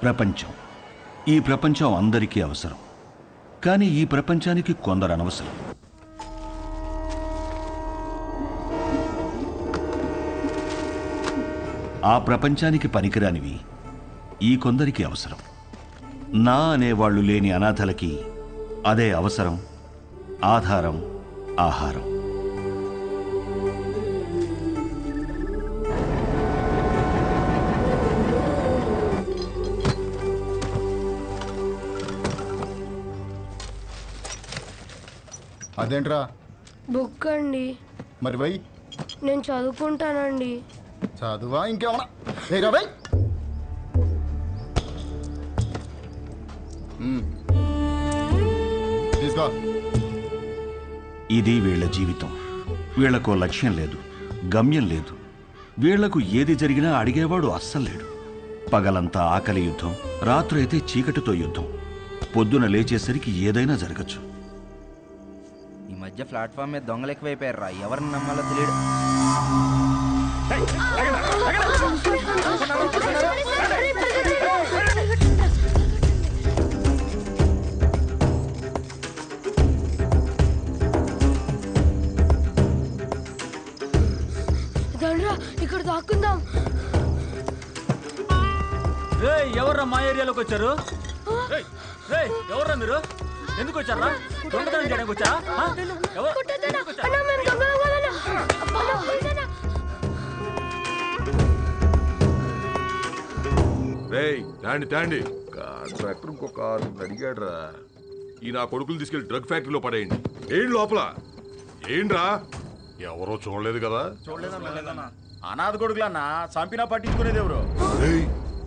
ప్రపంచం. ఈ ప్రపంచం అందరికీ అవసరం. కానీ ఈ ప్రపంచానికి కొందరు అనవసరం. ఆ ప్రపంచానికి పనికిరానివి ఈ కొందరికి అవసరం. నా అనేవాళ్లు లేని అనాథలకి అదే అవసరం, ఆధారం, ఆహారం. అదేంట్రా? బుక్ అండి. మరి బై నేను చదువుకుంటానండి. చదువా ఇంకేమన్నా? ఏరా బై. తీసుకో. ఇది వీళ్ల జీవితం. వీళ్లకు లక్ష్యం లేదు, గమ్యం లేదు. వీళ్లకు ఏది జరిగినా అడిగేవాడు అస్సలు లేడు. పగలంతా ఆకలి యుద్ధం, రాత్రైతే చీకటితో యుద్ధం. పొద్దున లేచేసరికి ఏదైనా జరగచ్చు. ఈ మధ్య ప్లాట్ఫామ్ మీద దొంగలు ఎక్కువైపోయారా, ఎవరిని నమ్మాలో తెలియదు. ఇక్కడ దాక్కుందాం. ఎవర్రా మా ఏరియాలోకి వచ్చారు? ఎవర్రా మీరు? ఎందుకు వచ్చారా? దొంగతనం చేయడానికి వచ్చా? తాండి కాంట్రాక్టర్ ఇంకొక 6 అడిగాడు రా. ఈ నా కొడుకులు తీసుకెళ్లి డ్రగ్ ఫ్యాక్టరీలో పడేయండి. ఏంటి లోపల? ఏంట్రా? ఎవరో చూడలేదు కదా? అనాథ కొడుకులన్నా చంపినా పట్టించుకునేది ఎవరు?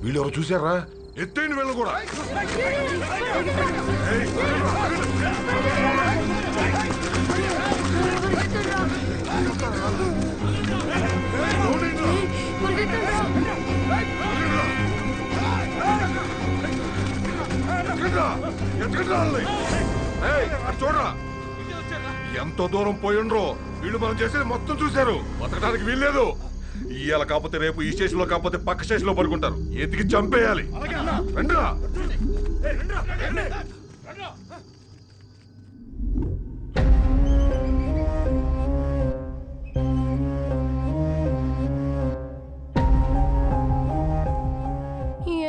వీళ్ళు ఎవరు చూసారా? ఎత్తైన వీళ్ళు కూడా. చూడరా ఎంతో దూరం పోయిండ్రో. వీళ్ళు మనం చేసేది మొత్తం చూశారు. బతకడానికి వీల్లేదు. ఇవాళ కాకపోతే రేపు ఈ స్టేషన్ లో కాకపోతే పక్క స్టేషన్ లో పడుకుంటారు. ఎతికి చంపేయాలి. రండ్రా.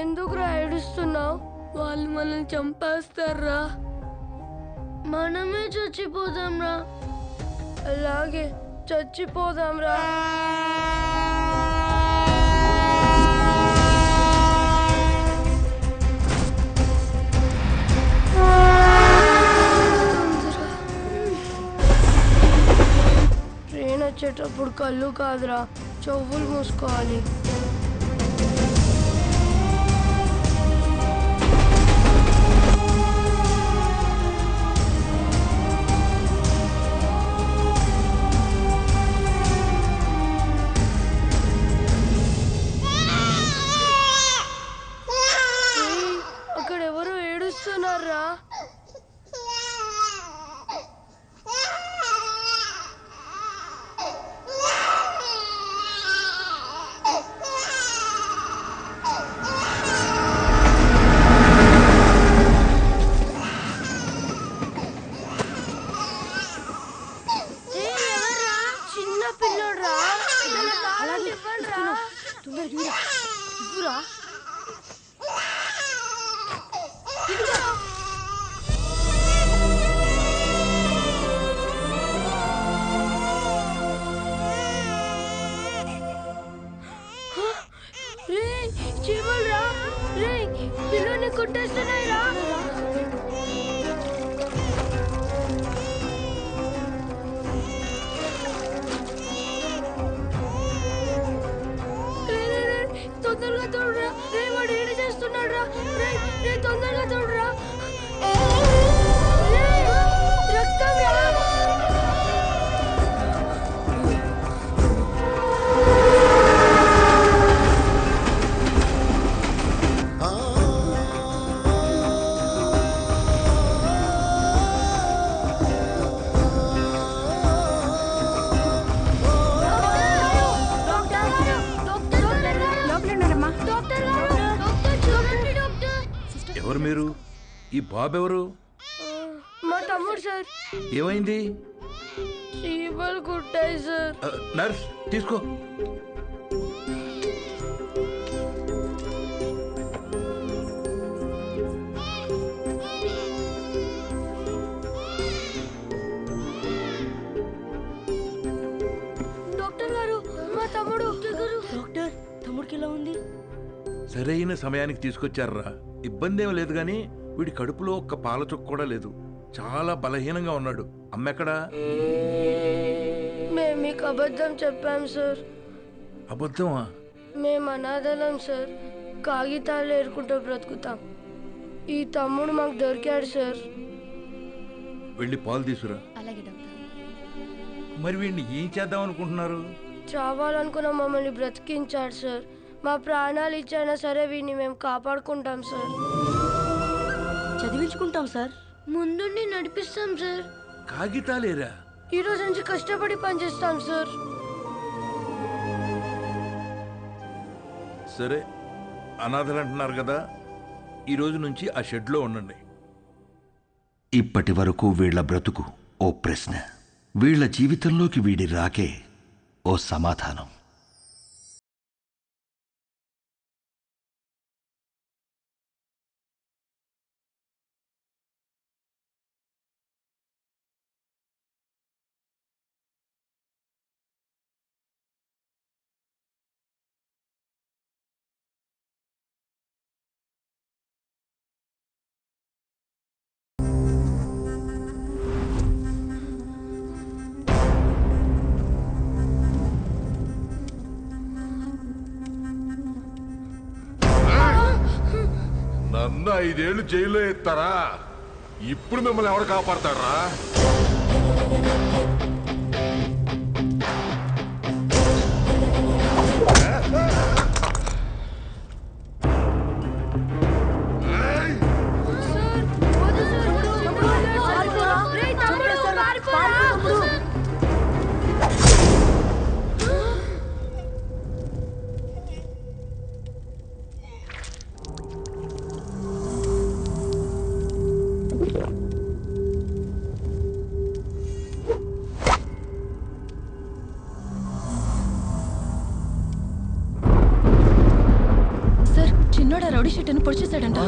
ఎందుకురా ఏడుస్తున్నావు? వాళ్ళు మనల్ని చంపేస్తారా? మనమే చచ్చిపోదాంరా. అలాగే చచ్చిపోదాంరా. ట్రైన్ వచ్చేటప్పుడు కళ్ళు కాదురా, చెవులు మూసుకోవాలి. ఎవరు మీరు? ఈ బాబు ఎవరు? మా తమ్ముడు సార్. ఏమైంది? చీమలు కుట్టాయి సార్. నర్స్ తీసుకో. డాక్టర్ గారు, మా తమ్ముడు. డాక్టర్, తమ్ముడికి ఎలా ఉంది? సరైన సమయానికి తీసుకొచ్చారా? ఇబ్బంది ఏం లేదు గాని వీడి కడుపులో ఒక్క పాల చుక్క కూడా లేదు. చాలా బలహీనంగా ఉన్నాడు. అమ్మెక్కడా? మేము మీకు అబద్ధం చెప్పాం సార్. అబద్ధమా? మేము అనాథలం సార్. కాగితాలు ఏరుకుంటూ బ్రతుకుతాం. ఈ తమ్ముడు మాకు దొరికాడు సార్. వెళ్ళి పాలు తీసురా. అలాగే డాక్టర్. మరి వీడిని ఏం చేద్దాం అనుకుంటున్నారు? చావాలనుకున్న మమ్మల్ని బ్రతికించాడు సార్. మా ప్రాణాలు ఇచ్చైనా సరే వీడిని మేము కాపాడుకుంటాం సార్. చదివించుకుంటాం సార్. ముందుండి నడిపిస్తాం సార్. కాగితాలేరా? ఈ రోజు నుంచి కష్టపడి పనిచేస్తాం సార్. సరే, అనాథలు అంటున్నారు కదా, ఈ రోజు నుంచి ఆ షెడ్లో ఉండండి. ఇప్పటి వరకు వీళ్ల బ్రతుకు ఓ ప్రశ్న, వీళ్ల జీవితంలోకి వీడి రాకే ఓ సమాధానం. నన్ను 5 ఏళ్ళు జైల్లో ఎత్తారా? ఇప్పుడు మిమ్మల్ని ఎవరు కాపాడతారా? చిన్నోడా రౌడీ షీట్ను పొడిచేశాడంట.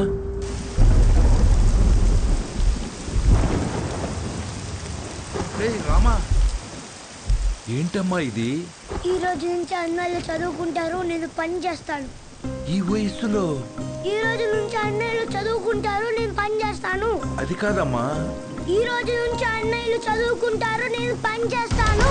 రామా, ఏంటమ్మా ఇది? ఈ రోజు నుంచి అన్నయ్యలు చదువుకుంటారు, నేను పని చేస్తాను. ఈ వయస్సులో? ఈ రోజు నుంచి అన్నయ్యలు చదువుకుంటారు, నేను పని చేస్తాను. అది కాదమ్మా. ఈ రోజు నుంచి అన్నయ్యలు చదువుకుంటారు, నేను పని చేస్తాను.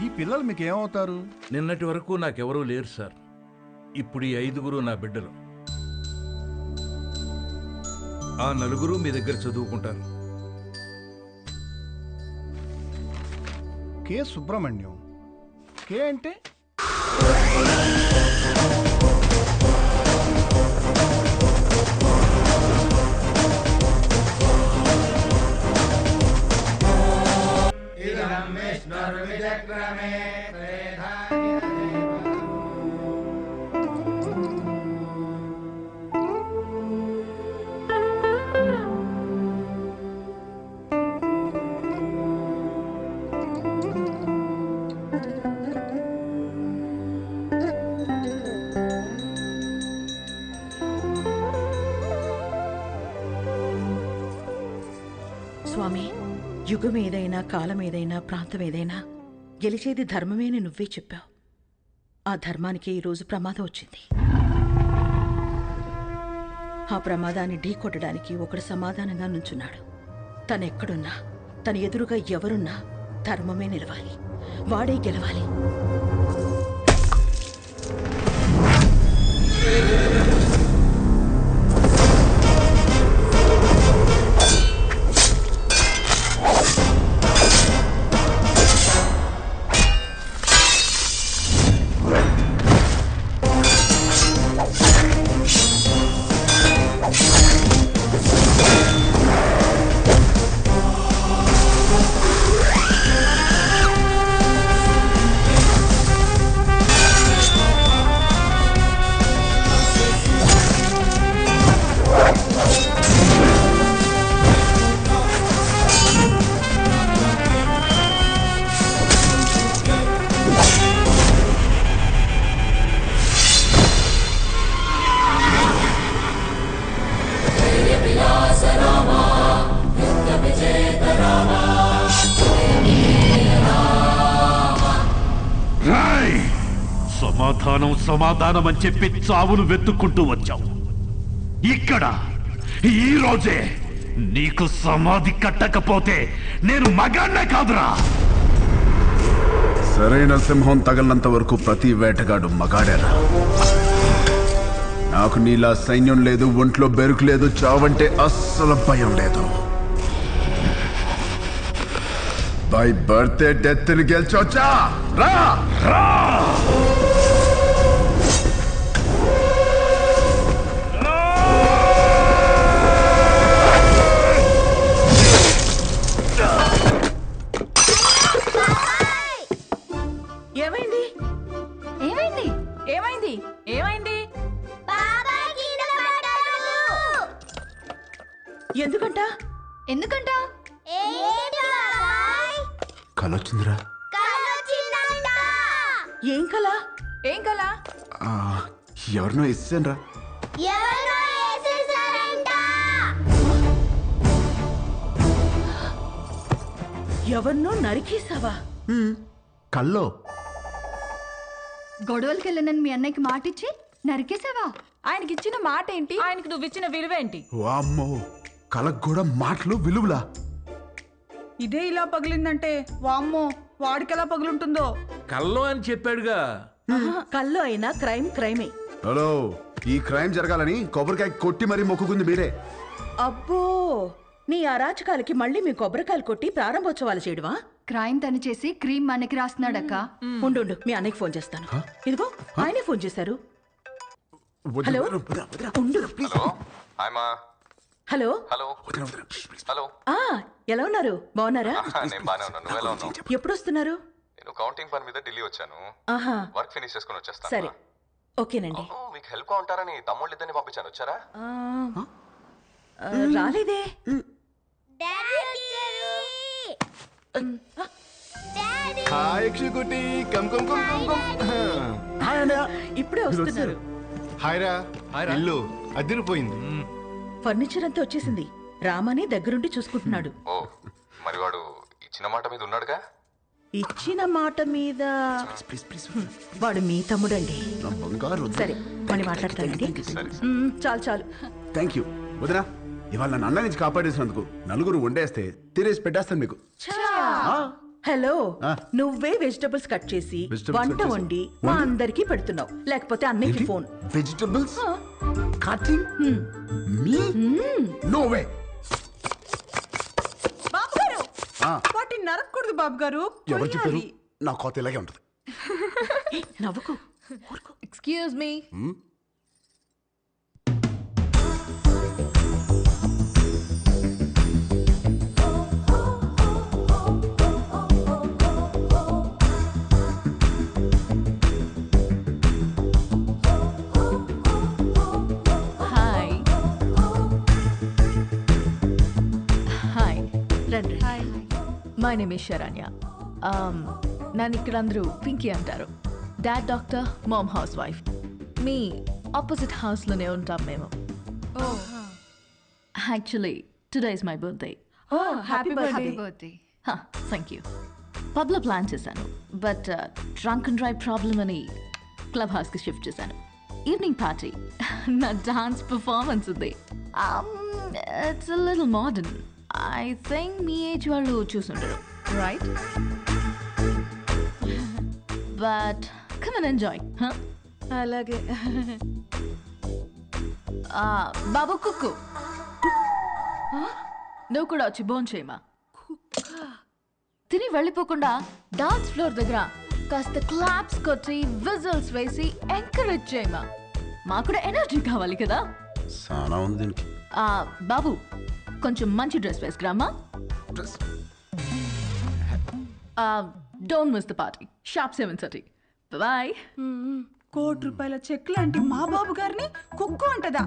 ఈ పిల్లలు మీకు ఏమవుతారు? నిన్నటి వరకు నాకెవరూ లేరు సార్. ఇప్పుడు ఈ 5గురు నా బిడ్డలు. ఆ 4 మీ దగ్గర చదువుకుంటారు. కే సుబ్రహ్మణ్యం. కే అంటే స్వామి, యుగం ఏదైనా, కాలం ఏదైనా, ప్రాంతం ఏదైనా గెలిచేది ధర్మమే అని నువ్వే చెప్పావు. ఆ ధర్మానికి ఈరోజు ప్రమాదం వచ్చింది. ఆ ప్రమాదాన్ని ఢీకొట్టడానికి ఒకడు సమాధానంగా నుంచున్నాడు. తనెక్కడున్నా, తన ఎదురుగా ఎవరున్నా ధర్మమే నిలవాలి, వాడే గెలవాలి. సమాధానం సమాధానం అని చెప్పి చావును వెతుక్కుంటూ వచ్చావు. ఇక్కడ ఈ రోజే నీకు సమాధి కట్టకపోతే నేను మగాన్నే కాదురా. సరైన సింహం తగలనంత వరకు ప్రతి వేటగాడు మగాడేరా. నాకు నీలా సైన్యం లేదు, ఒంట్లో బెరుకు లేదు, చావంటే అస్సలు భయం లేదు. బై బర్త్డే డెత్ ని గెలిచొచ్చా రా రా. ఏమైంది ఏమైంది ఏమైంది ఏమైంది? ఎందుకంట ఎందుకంట కలొచ్చిందిరా. ఏం కల? ఏం కల? ఎవరినో ఇస్తాను రా. ఎవరినో నరికేసావా? కల్లో గొడవలకి వెళ్ళనని మీ అన్నయ్యకి మాటిచ్చి నరికేసావా? ఆయనకి ఇచ్చిన మాట ఏంటి? ఆయనకి నువ్వు ఇచ్చిన విలువ ఏంటి? వామ్మో, కలకు కూడా మాటలు విలువలా. ఇదే ఇలా పగిలిందంటే వామ్మో వాడికెలా పగులుంటుందో. కల్లో అని చెప్పాడుగా. కల్లో అయినా క్రైమ్ క్రైమే. హలో, ఈ క్రైమ్ జరగాలని కొబ్బరికాయ కొట్టి మరీ మొక్కుకుంది మీరే. అబ్బో, నీ అరాచకాలకి మళ్ళీ మీ కొబ్బరికాయలు కొట్టి ప్రారంభోత్సవాలు చేయడమా? క్రైమ్ తను చేసి క్రీమ్ మనకి రాస్తున్నాడక్క. ఉండు మీ అన్నయ్యకి ఫోన్ చేస్తాను. ఇదిగో ఆయనే ఫోన్ చేశారు. హలో ఉండు. హలో హలో ఆ ఎలా ఉన్నారు? బాగున్నారా? నేను బానే ఉన్నాను. నువ్వు ఎలా ఉన్నావు? ఎప్పుడు వస్తున్నారు? నేను కౌంటింగ్ పని మీద ఢిల్లీ వచ్చాను. ఆహా, వర్క్ ఫినిష్ చేసుకుని వచ్చేస్తాను. సరే ఓకేనండి. మీకు హెల్ప్ గా ఉంటారని తమ్ముళ్ళు ఇద్దరిని పంపించాను. వచ్చారా? రాలేదే. ఇప్పుడే వస్తున్నారు. ఇల్లు అదిరిపోయింది. ఫర్నిచర్ అంతా వచ్చేసింది. రామని దగ్గరుండి చూసుకుంటున్నాడు. ఓ, మరి వాడు ఇచ్చిన మాట మీద ఉన్నాడుగా? ఇచ్చిన మాట మీద వాడు మీ తమ్ముడండి. సరే మళ్ళీ మాట్లాడతానండి. చాలు చాలు. థ్యాంక్ యూ వదినా. ఇవాళ నన్ను అన్న నుంచి కాపాడేసినందుకు నలుగురు వండేస్తే తినేసి పెట్టేస్తాను మీకు. హలో, నువ్వే వెజిటబుల్స్ కట్ చేసి వంట వండి మా అందరికి పెడుతున్నావు. లేకపోతే అన్నయ్యకి ఫోన్. వెజిటబుల్స్ కటింగ్ మీ నో వే. బాబు గారు, వాటిని నరకూడదు బాబు గారు. ఎవరు చెప్పారు? నా కోత ఇలాగే ఉంటుంది. నవ్వుకు. Excuse me. My name is Saranya. నన్ను ఇక్కడ అందరూ పింకీ అంటారు. Dad doctor, mom housewife. మీ ఆపోజిట్ హౌస్లోనే ఉంటాం మేము. Actually today is my birthday. Happy birthday. Thank you. పబ్లో ప్లాన్ చేశాను, but drunk and drive problem అని క్లబ్ హౌస్కి షిఫ్ట్ చేశాను. ఈవినింగ్ పార్టీ, నా డాన్స్ పర్ఫార్మెన్స్ ఉంది. It's a little modern. I think మీ ఏజ్ వాళ్ళు చూసుంటారు, right? But come and enjoy. అలాగే. బాబు కుక్కు, నువ్వు కూడా వచ్చి బోన్ చేయమా. తిని వెళ్ళిపోకుండా డాన్స్ ఫ్లోర్ దగ్గర కాస్త క్లాప్స్ కొట్టి విజిల్స్ వేసి ఎంకరేజ్ చేయమా. మాకు కూడా ఎనర్జీ కావాలి కదా. బాబు కొంచెం మంచి డ్రెస్ వేసుకురామా. Don't miss the party. Sharp 7:30. Bye. ₹1,00,00,000 cheque లాంటి మా బాబు గారిని కుక్కు అంటదా?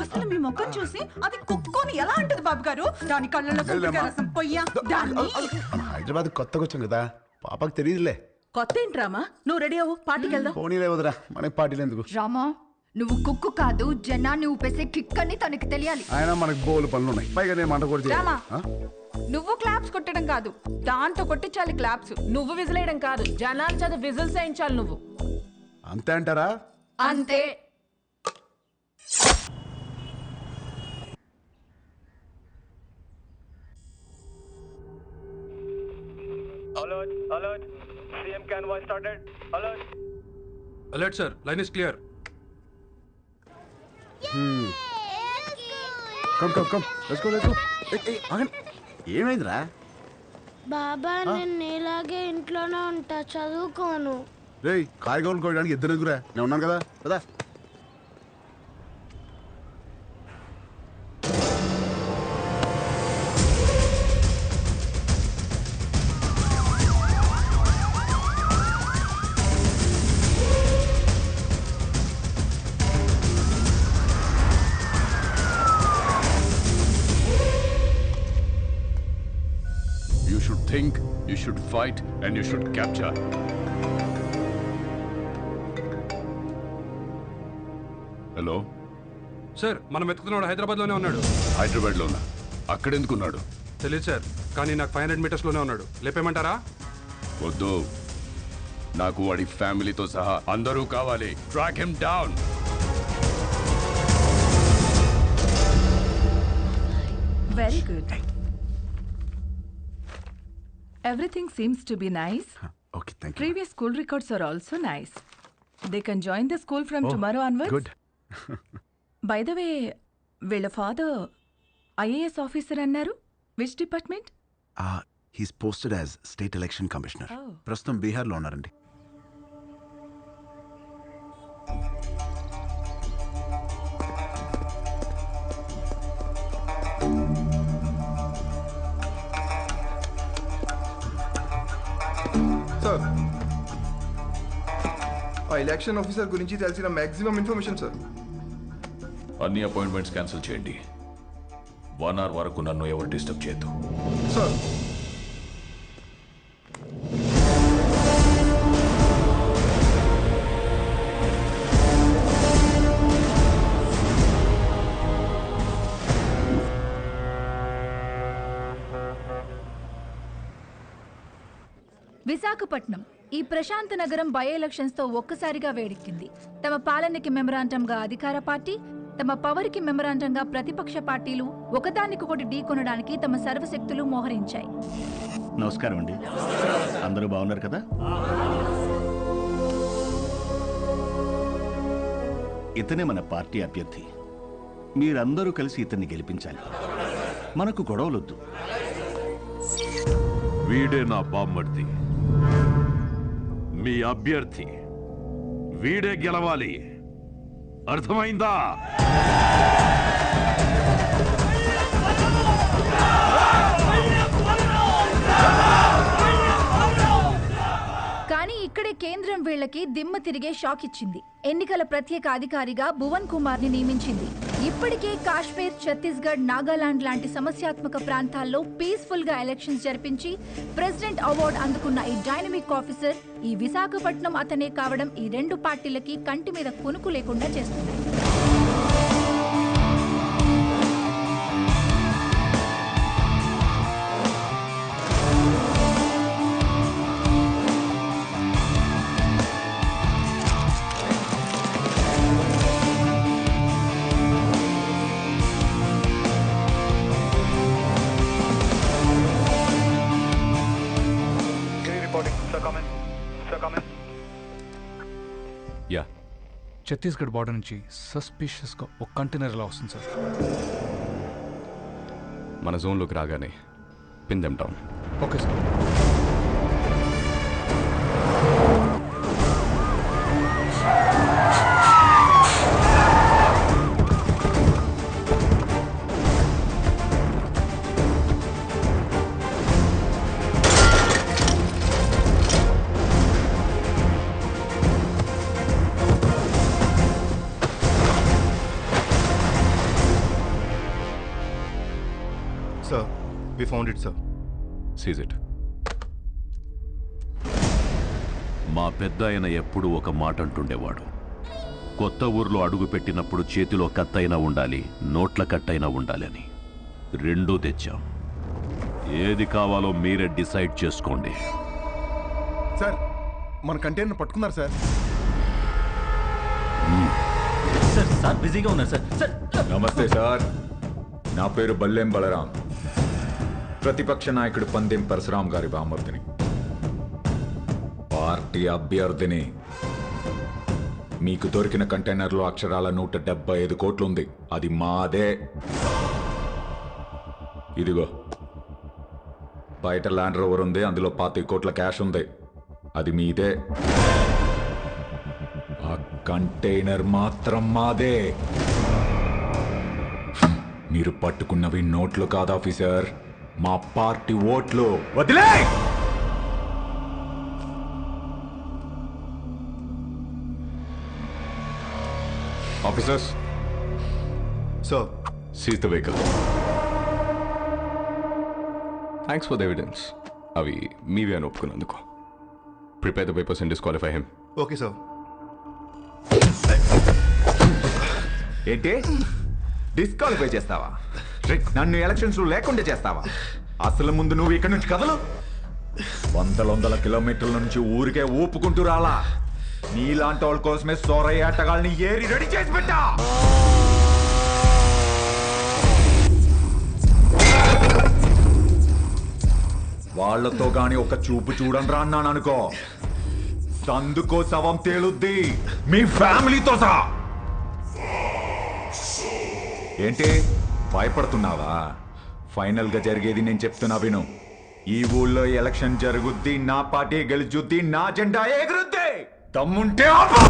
అసలు మీ ముఖం చూసి అది కుక్కుని ఎలా అంటది బాబు గారు? దాని కళ్ళలో రసం పొయ్యా. హైదరాబాద్ కొత్తగా వచ్చాం కదా, పాపకు తెలియదులే. కొత్త ఏంట్రామా? నువ్వు రెడీ అవ్వు, పార్టీకి వెళ్దాం. పోనీలే వదరా, మనకి పార్టీలు ఎందుకు? రామా, నువ్వు కుక్కు కాదు, జనాన్ని ఊపేసే కిక్ అని తనకి తెలియాలి. ఆయన మనకు బోలు పనులు ఉన్నాయి, పైగా నేను మంట కూడా రామా, నువ్వు క్లాప్స్ కొట్టడం కాదు, దాంతో కొట్టించాలి క్లాప్స్. నువ్వు విజిలేయడం కాదు, జనాల చేత విజిల్స్ వేయించాలి నువ్వు. అంతే అంటారా? అంతే. Alert, alert. CM convoy started. Alert. Alert, sir. Line is clear. Come come come let's go let's go. ఆగండి, ఏమైందిరా? బాబా నేను నీలాగే ఇంట్లోనే ఉంటా, చదువుకోను. రేయ్, కాయగూరలు కోయడానికి ఇద్దరు ఎదుగురా, నేను ఉన్నాను కదా కదా. You should think, you should fight, and you should capture. Hello sir, మనం వెతుకుతున్నాడు హైదరాబాద్లోనే ఉన్నాడు. హైదరాబాద్లోనా? అక్కడెందుకున్నాడు? తెలియదు సార్, కానీ నాకు 500 మీటర్స్లోనే ఉన్నాడు. లేపేమంటారా? వద్దు, నాకు వాడి ఫ్యామిలీతో సహా అందరూ కావాలి. Track him down. Very good. Everything seems to be nice. Okay, thank you. Previous school records are also nice. They can join the school from tomorrow onwards. Good. By the way, వీళ్ళ father IAS officer అన్నారు. Which department? He's posted as state election commissioner. ప్రస్తుతం బీహార్లో ఉన్నారండి. Sir, ఆ election officer గురించి తెలిసిన maximum information sir. అన్ని appointments cancel చేయండి. 1 hour వరకు నన్ను ఎవరు డిస్టర్బ్ చేయొద్దు. సార్, విశాఖపట్నం ఈ ప్రశాంత నగరం బై ఎలక్షన్స్ తో ఒక్కసారిగా వేడెక్కింది. తమ పాలనకి మెమరాండంగా అధికార పార్టీ, తమ పవర్కి మెమరాండంగా ప్రతిపక్ష పార్టీలు ఒకదానికొకటి ఢీకొనడానికి తమ సర్వశక్తులు మోహరించాయి. నమస్కారం అండి, అందరూ బాగున్నారు కదా? ఇతనే మన పార్టీ అభ్యర్థి. మీరందరూ కలిసి ఇతన్ని గెలిపించాలి. మనకు గొడవలొద్దు. వీడే నా బామ్మర్ది, మీ అభ్యర్థి. వీడే గెలవాలి, అర్థమైందా? కానీ ఇక్కడే కేంద్రం వీళ్ళకి దిమ్మ తిరిగే షాక్ ఇచ్చింది. ఎన్నికల ప్రత్యేక అధికారిగా భువన్ కుమార్ ని నియమించింది. ఇప్పటికే కాశ్మీర్, ఛత్తీస్గఢ్, నాగాలాండ్ లాంటి సమస్యాత్మక ప్రాంతాల్లో పీస్ఫుల్ గా ఎలక్షన్స్ జరిపించి ప్రెసిడెంట్ అవార్డు అందుకున్న ఈ డైనమిక్ ఆఫీసర్ ఈ విశాఖపట్నం అతనే కావడం ఈ రెండు పార్టీలకి కంటి మీద కునుకు లేకుండా చేస్తుంది. యా, ఛత్తీస్గఢ్ బార్డర్ నుంచి సస్పిషియస్గా ఒక కంటైనర్ ఎలా వస్తుంది సార్? మన జోన్లోకి రాగానే pin them down. Okay sir. Sir, we found it, sir. Seize it. మా పెద్ద ఆయన ఎప్పుడు ఒక మాట అంటుండేవాడు. కొత్త ఊర్లో అడుగు పెట్టినప్పుడు చేతిలో కత్తైనా ఉండాలి, నోట్ల కట్టైనా ఉండాలి అని. రెండూ తెచ్చాం. ఏది కావాలో మీరే డిసైడ్ చేసుకోండి. సార్, మన కంటైనర్ పట్టుకున్నారు సార్. సార్ సార్ బిజీగా ఉన్నారు సార్ సార్ నమస్తే సార్, నా పేరు బల్లెం బలరాం, ప్రతిపక్ష నాయకుడు పందెం పరశురాం గారి బామర్దిని, పార్టీ అభ్యర్థిని. మీకు దొరికిన కంటైనర్లో అక్షరాల 175 కోట్లుంది, అది మాదే. ఇదిగో బయట ల్యాండ్ రోవర్ ఉంది, అందులో 25 కోట్ల క్యాష్ ఉంది, అది మీదే. ఆ కంటైనర్ మాత్రం మాదే. మీరు పట్టుకున్నవి నోట్లు కాదు ఆఫీసర్, మా పార్టీ ఓట్లు. వదిలే! Officers, sir, seize the vehicle. Thanks for the evidence. అవి మీవే అని ఒప్పుకున్నందుకు. Prepare the papers and disqualify him. Okay sir. ఏంటి డిస్క్వాలిఫై చేస్తావా? నన్ను ఎలక్షన్స్ లేకుండా చేస్తావా? అసలు ముందు నువ్వు ఇక్కడి నుంచి కదలు. వందల కిలోమీటర్ల నుంచి ఊరికే ఊపుకుంటూ రాలా. నీలాంటి వాళ్ళ కోసమే సోరయ్య ఆటగాళ్ళని ఏరి రెడీ చేసి పెట్టా. వాళ్లతో గాని ఒక చూపు చూడండి రా అన్నాను అనుకో, సందుకో శవం తేలుద్ది, మీ ఫ్యామిలీతో సహా. ఏంటి భయపడుతున్నావా? ఫైనల్ గా జరిగేది నేను చెప్తున్నా విను. ఈ ఊళ్ళో ఎలక్షన్ జరుగుద్ది, నా పార్టీ గెలుచుద్ది, నా జెండా ఎగురుద్ది. దమ్ముంటే ఆపు.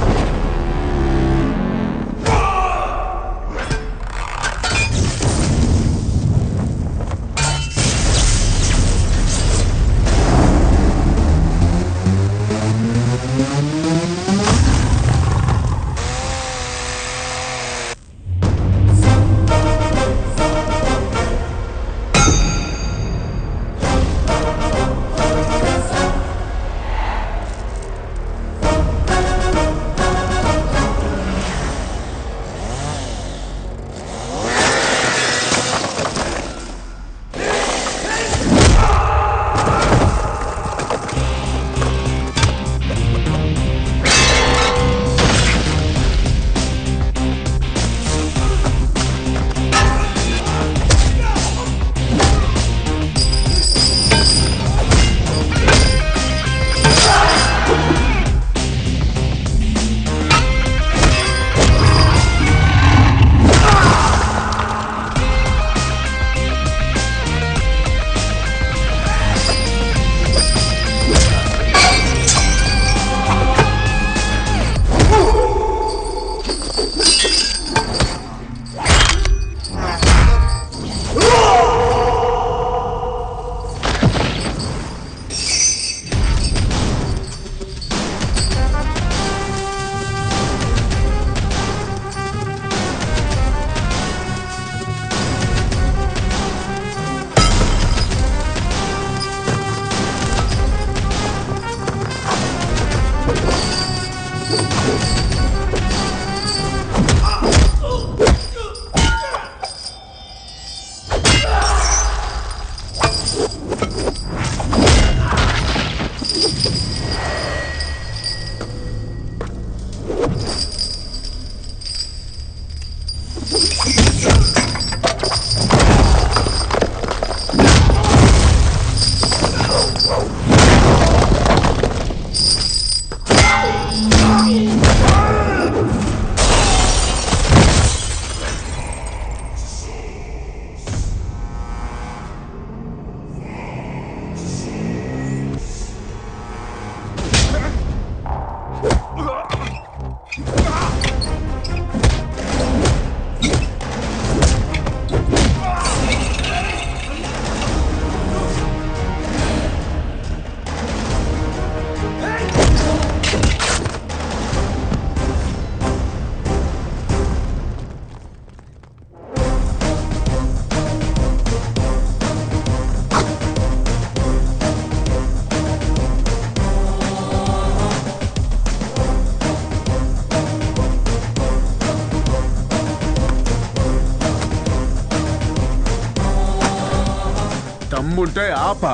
దమ్ముంటే ఆపా.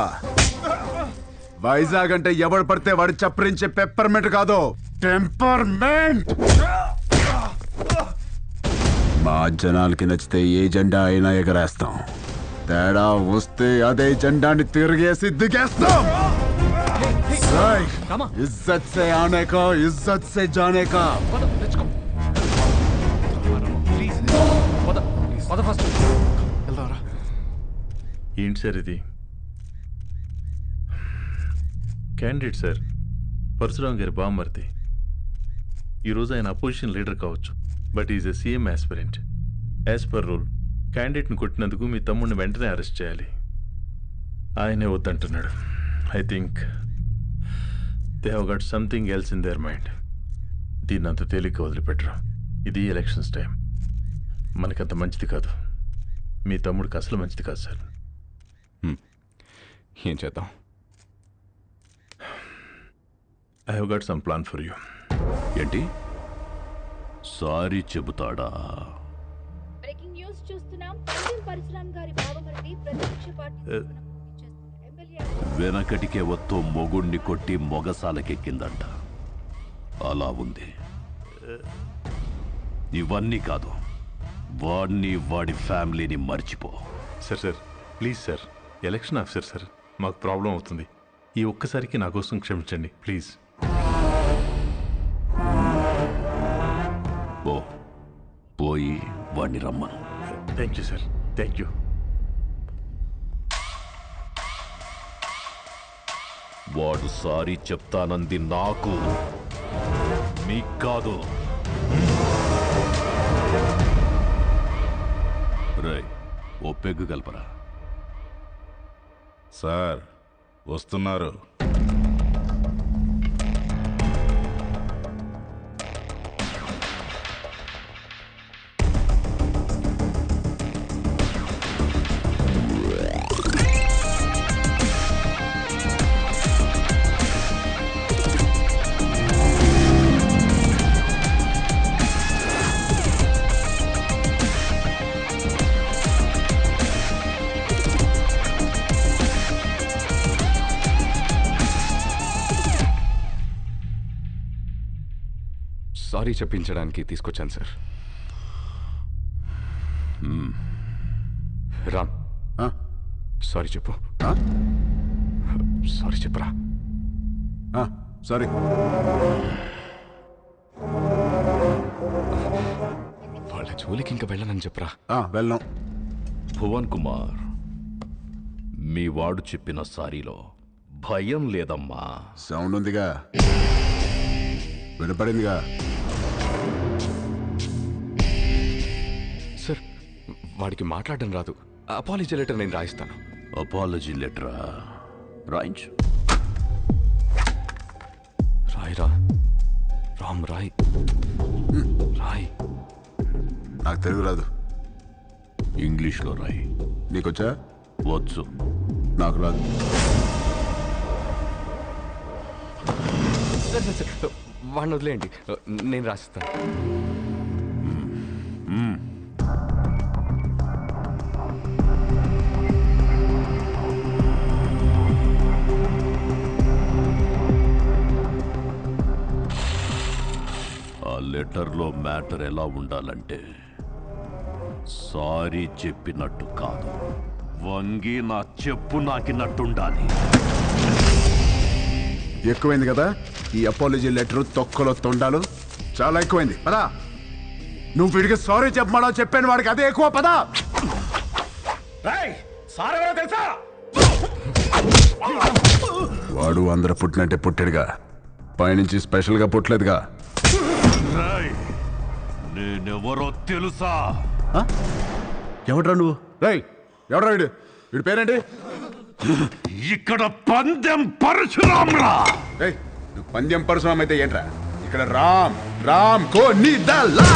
వైజాగ్ అంటే ఎవడు పడితే వాడు చప్పరించే పెప్పర్మెంట్ కాదు, టెంపర్మెంట్. మా జనాలకి నచ్చితే ఏ జెండా అయినా ఎగరేస్తాం, తేడా వస్తే అదే జెండాని తిరిగేసి దిగేస్తాం. ఇజ్జత్ సే ఆనే కా, ఇజ్జత్ సే జానే కా. ఏంటి సార్ ఇది? క్యాండిడేట్ సార్, పరశురామ్ గారి బామ్మర్ది. ఈరోజు ఆయన అపోజిషన్ లీడర్ కావచ్చు, but is a CM aspirant. As per rule క్యాండిడేట్ని కొట్టినందుకు మీ తమ్ముడిని వెంటనే అరెస్ట్ చేయాలి. ఆయనే వద్దంటున్నాడు. I think they have got something else in their mind. దీన్ని అంత తేలిక వదిలిపెట్టరు. ఇది ఎలక్షన్స్ టైం, మనకంత మంచిది కాదు. మీ తమ్ముడికి అసలు మంచిది కాదు సార్. ఏం చేద్దాం? I have got some plan for you. ఏంటి? సారీ చెబుతాడా? బ్రేకింగ్ న్యూస్ చూస్తున్నాం. పరశురామ్ గారి బావమరిది ప్రతిపక్ష పార్టీ వెనకటికే వత్తు మొగుణ్ణి కొట్టి మొగసాలకెక్కిందంట. అలా ఉంది. ఇవన్నీ కాదు, వాడిని వాడి ఫ్యామిలీని మర్చిపో. Sir please sir, election officer sir, మాకు ప్రాబ్లం అవుతుంది. ఈ ఒక్కసారికి నా కోసం క్షమించండి ప్లీజ్. పోయి వాడిని రమ్మను. Thank you sir, thank you. వాడు సారీ చెప్తానంది నాకు, మీకు కాదు. రై, ఓ పెగ్గు కలపరా. సార్ వస్తున్నారు. సారీ చెప్పించడానికి తీసుకొచ్చాను సార్. రామ్, సారీ చెప్పు. సారీ చెప్పరా. సారీ. వాళ్ళ జోలికి ఇంకా వెళ్ళనని చెప్పరా. వెళ్ళాం. భువన్ కుమార్, మీ వాడు చెప్పిన సారీలో భయం లేదమ్మా. సౌండ్ ఉందిగా, వినపడిందిగా. సార్, వాడికి మాట్లాడడం రాదు. అపాలజీ లెటర్ నేను రాయిస్తాను. అపాలజీ లెటరా? రాయించు. రాయిరా రామ్, రాయ్ రాయ్. నాకు తెలుగు రాదు. ఇంగ్లీష్లో రాయి. నీకొచ్చా? వచ్చు. నాకు రాదు. సార్ వాడిని వదిలేయండి, నేను రాసిస్తాను. ఆ లెటర్లో మ్యాటర్ ఎలా ఉండాలంటే, సారీ చెప్పినట్టు కాదు, వంగి నా చెప్పు నాకినట్టుండాలి. ఎక్కువైంది కదా ఈ అపాలజీ లెటర్, తొక్కలో తొండాలు చాలా ఎక్కువైంది. పదా, నువ్వు వీడికి సారీ చెప్పమా చెప్పాను, వాడికి అదే ఎక్కువ. పదా. తెలుసా? వాడు అందరూ పుట్టినట్టే పుట్టాడుగా, పైనుంచి స్పెషల్ గా పుట్టలేదుగా. నేనెవరో తెలుసా? ఎవడ్రా నువ్వు? రై, ఎవడ్రా వీడు? వీడి పేరేంటి? ఇక్కడ పందెం పరశురామ్రా. నువ్వు పందెం పరశురామ్ అయితే ఏంట్రా? ఇక్కడ రామ్ రామ్ కో నిదలా.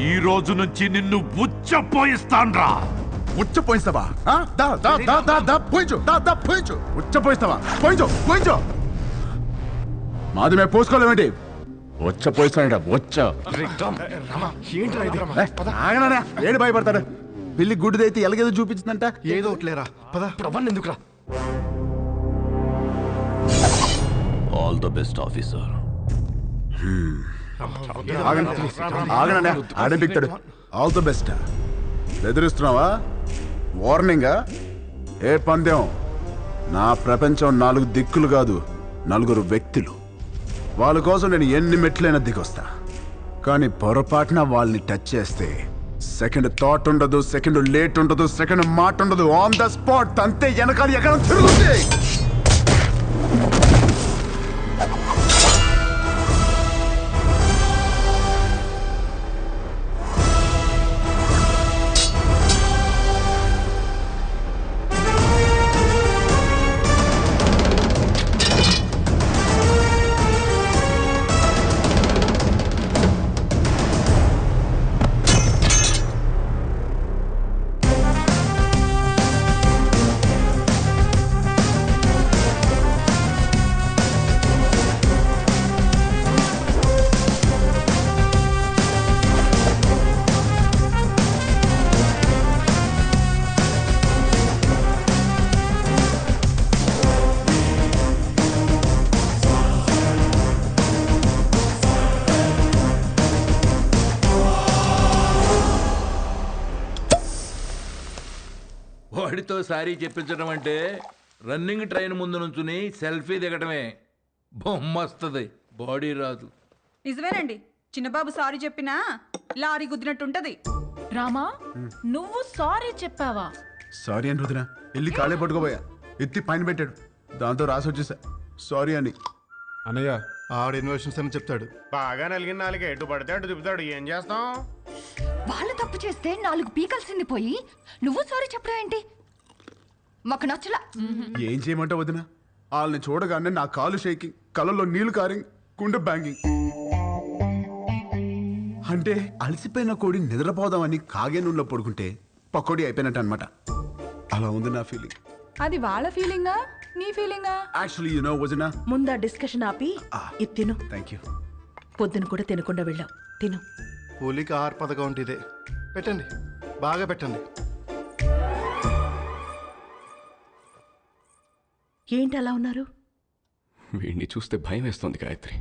ఈ రోజు నుంచి నిన్ను ఉచ్చపోయిస్తాన్రా. ఉచ్చపోయిస్తావా? పోయించు, ఉచ్చపోయిస్తావా? పోయించు. మాది మేము పోసుకోలేమేంటి? వచ్చపోయిస్తాడ. వచ్చ ఆగనా? ఏడు భయపడతాడు. పిల్లి గుడ్డిదైతే ఎలాగేదో చూపించిందంట. ఏదో ఒకట్లేరా పద. ప్రవన్ ఎందుకురా? All the best officer. ఆగనండి, ఆడే పిక్తాడు. All the best. బెదిరిస్తున్నావా? వార్నింగా? ఏ పందెం? నా ప్రపంచం 4 దిక్కులు కాదు, 4 వ్యక్తులు. వాళ్ళ కోసం నేను ఎన్ని మెట్లైనా దిగొస్తా. కానీ పొరపాటున వాళ్ళని టచ్ చేస్తే సెకండ్ థాట్ ఉండదు, సెకండ్ లేట్ ఉండదు, సెకండ్ మాట ఉండదు. ఆన్ ద స్పాట్ అంతే. వెనకాల ఎక్కడ తిరుగుతుంది. వాడితో సారీ చెప్పించడం అంటే రన్నింగ్ ట్రైన్ ముందు నుంచుని సెల్ఫీ దిగటమే. బొమ్మ వస్తుంది, బాడీ రాదు. నిజమేనండి, చిన్నబాబు సారీ చెప్పినా లారీ గుద్దినట్టుంటది. రామా, నువ్వు సారీ చెప్పావా? సారీ అని రుదినా వెళ్ళి కాళ్ళే పట్టుకోబోయా. ఎత్తి పైన పెట్టాడు, దాంతో రాసి వచ్చేసా సారీ అని. అన్నయ్య ఆడ ఇన్వెషన్స్ అని చెప్తాడు. బాగా నలిగిన నాలుగు ఎటు పడితే అటు తిప్పుతాడు. ఏం చేస్తాం? వాళ్ళు తప్పు చేస్తే 4 పీకల్సింది పోయి నువ్వు సారీ చెప్పడం ఏంటి? మాకు నచ్చలా. ఏం చేయమంటావు వదినా? వాళ్ళని చూడగానే నా కాలు షేకింగ్, కళ్ళల్లో నీళ్లు కారింగ్, గుండె బ్యాంగింగ్. అంటే అలసిపోయిన కోడి నిద్రపోదామని కాగే నూనెలో పడుకుంటే పకోడీ అయిపోయినట్టు అనమాట. అలా ఉంది నా ఫీలింగ్. అది వాళ్ళ ఫీలింగా నీ ఫీలింగా? యాక్చువల్లీ యు నో వదినా, ముందా డిస్కషన్ ఆపి ఇది తిను. Thank you. పొద్దున కూడా తినకుండా వెళ్ళావు, తిను. కూలికి ఆహార పథకం అంటే ఇదే. పెట్టండి, బాగా పెట్టండి. ఏంటి అలా ఉన్నారు? వీడిని చూస్తే భయం వేస్తోంది గాయత్రి.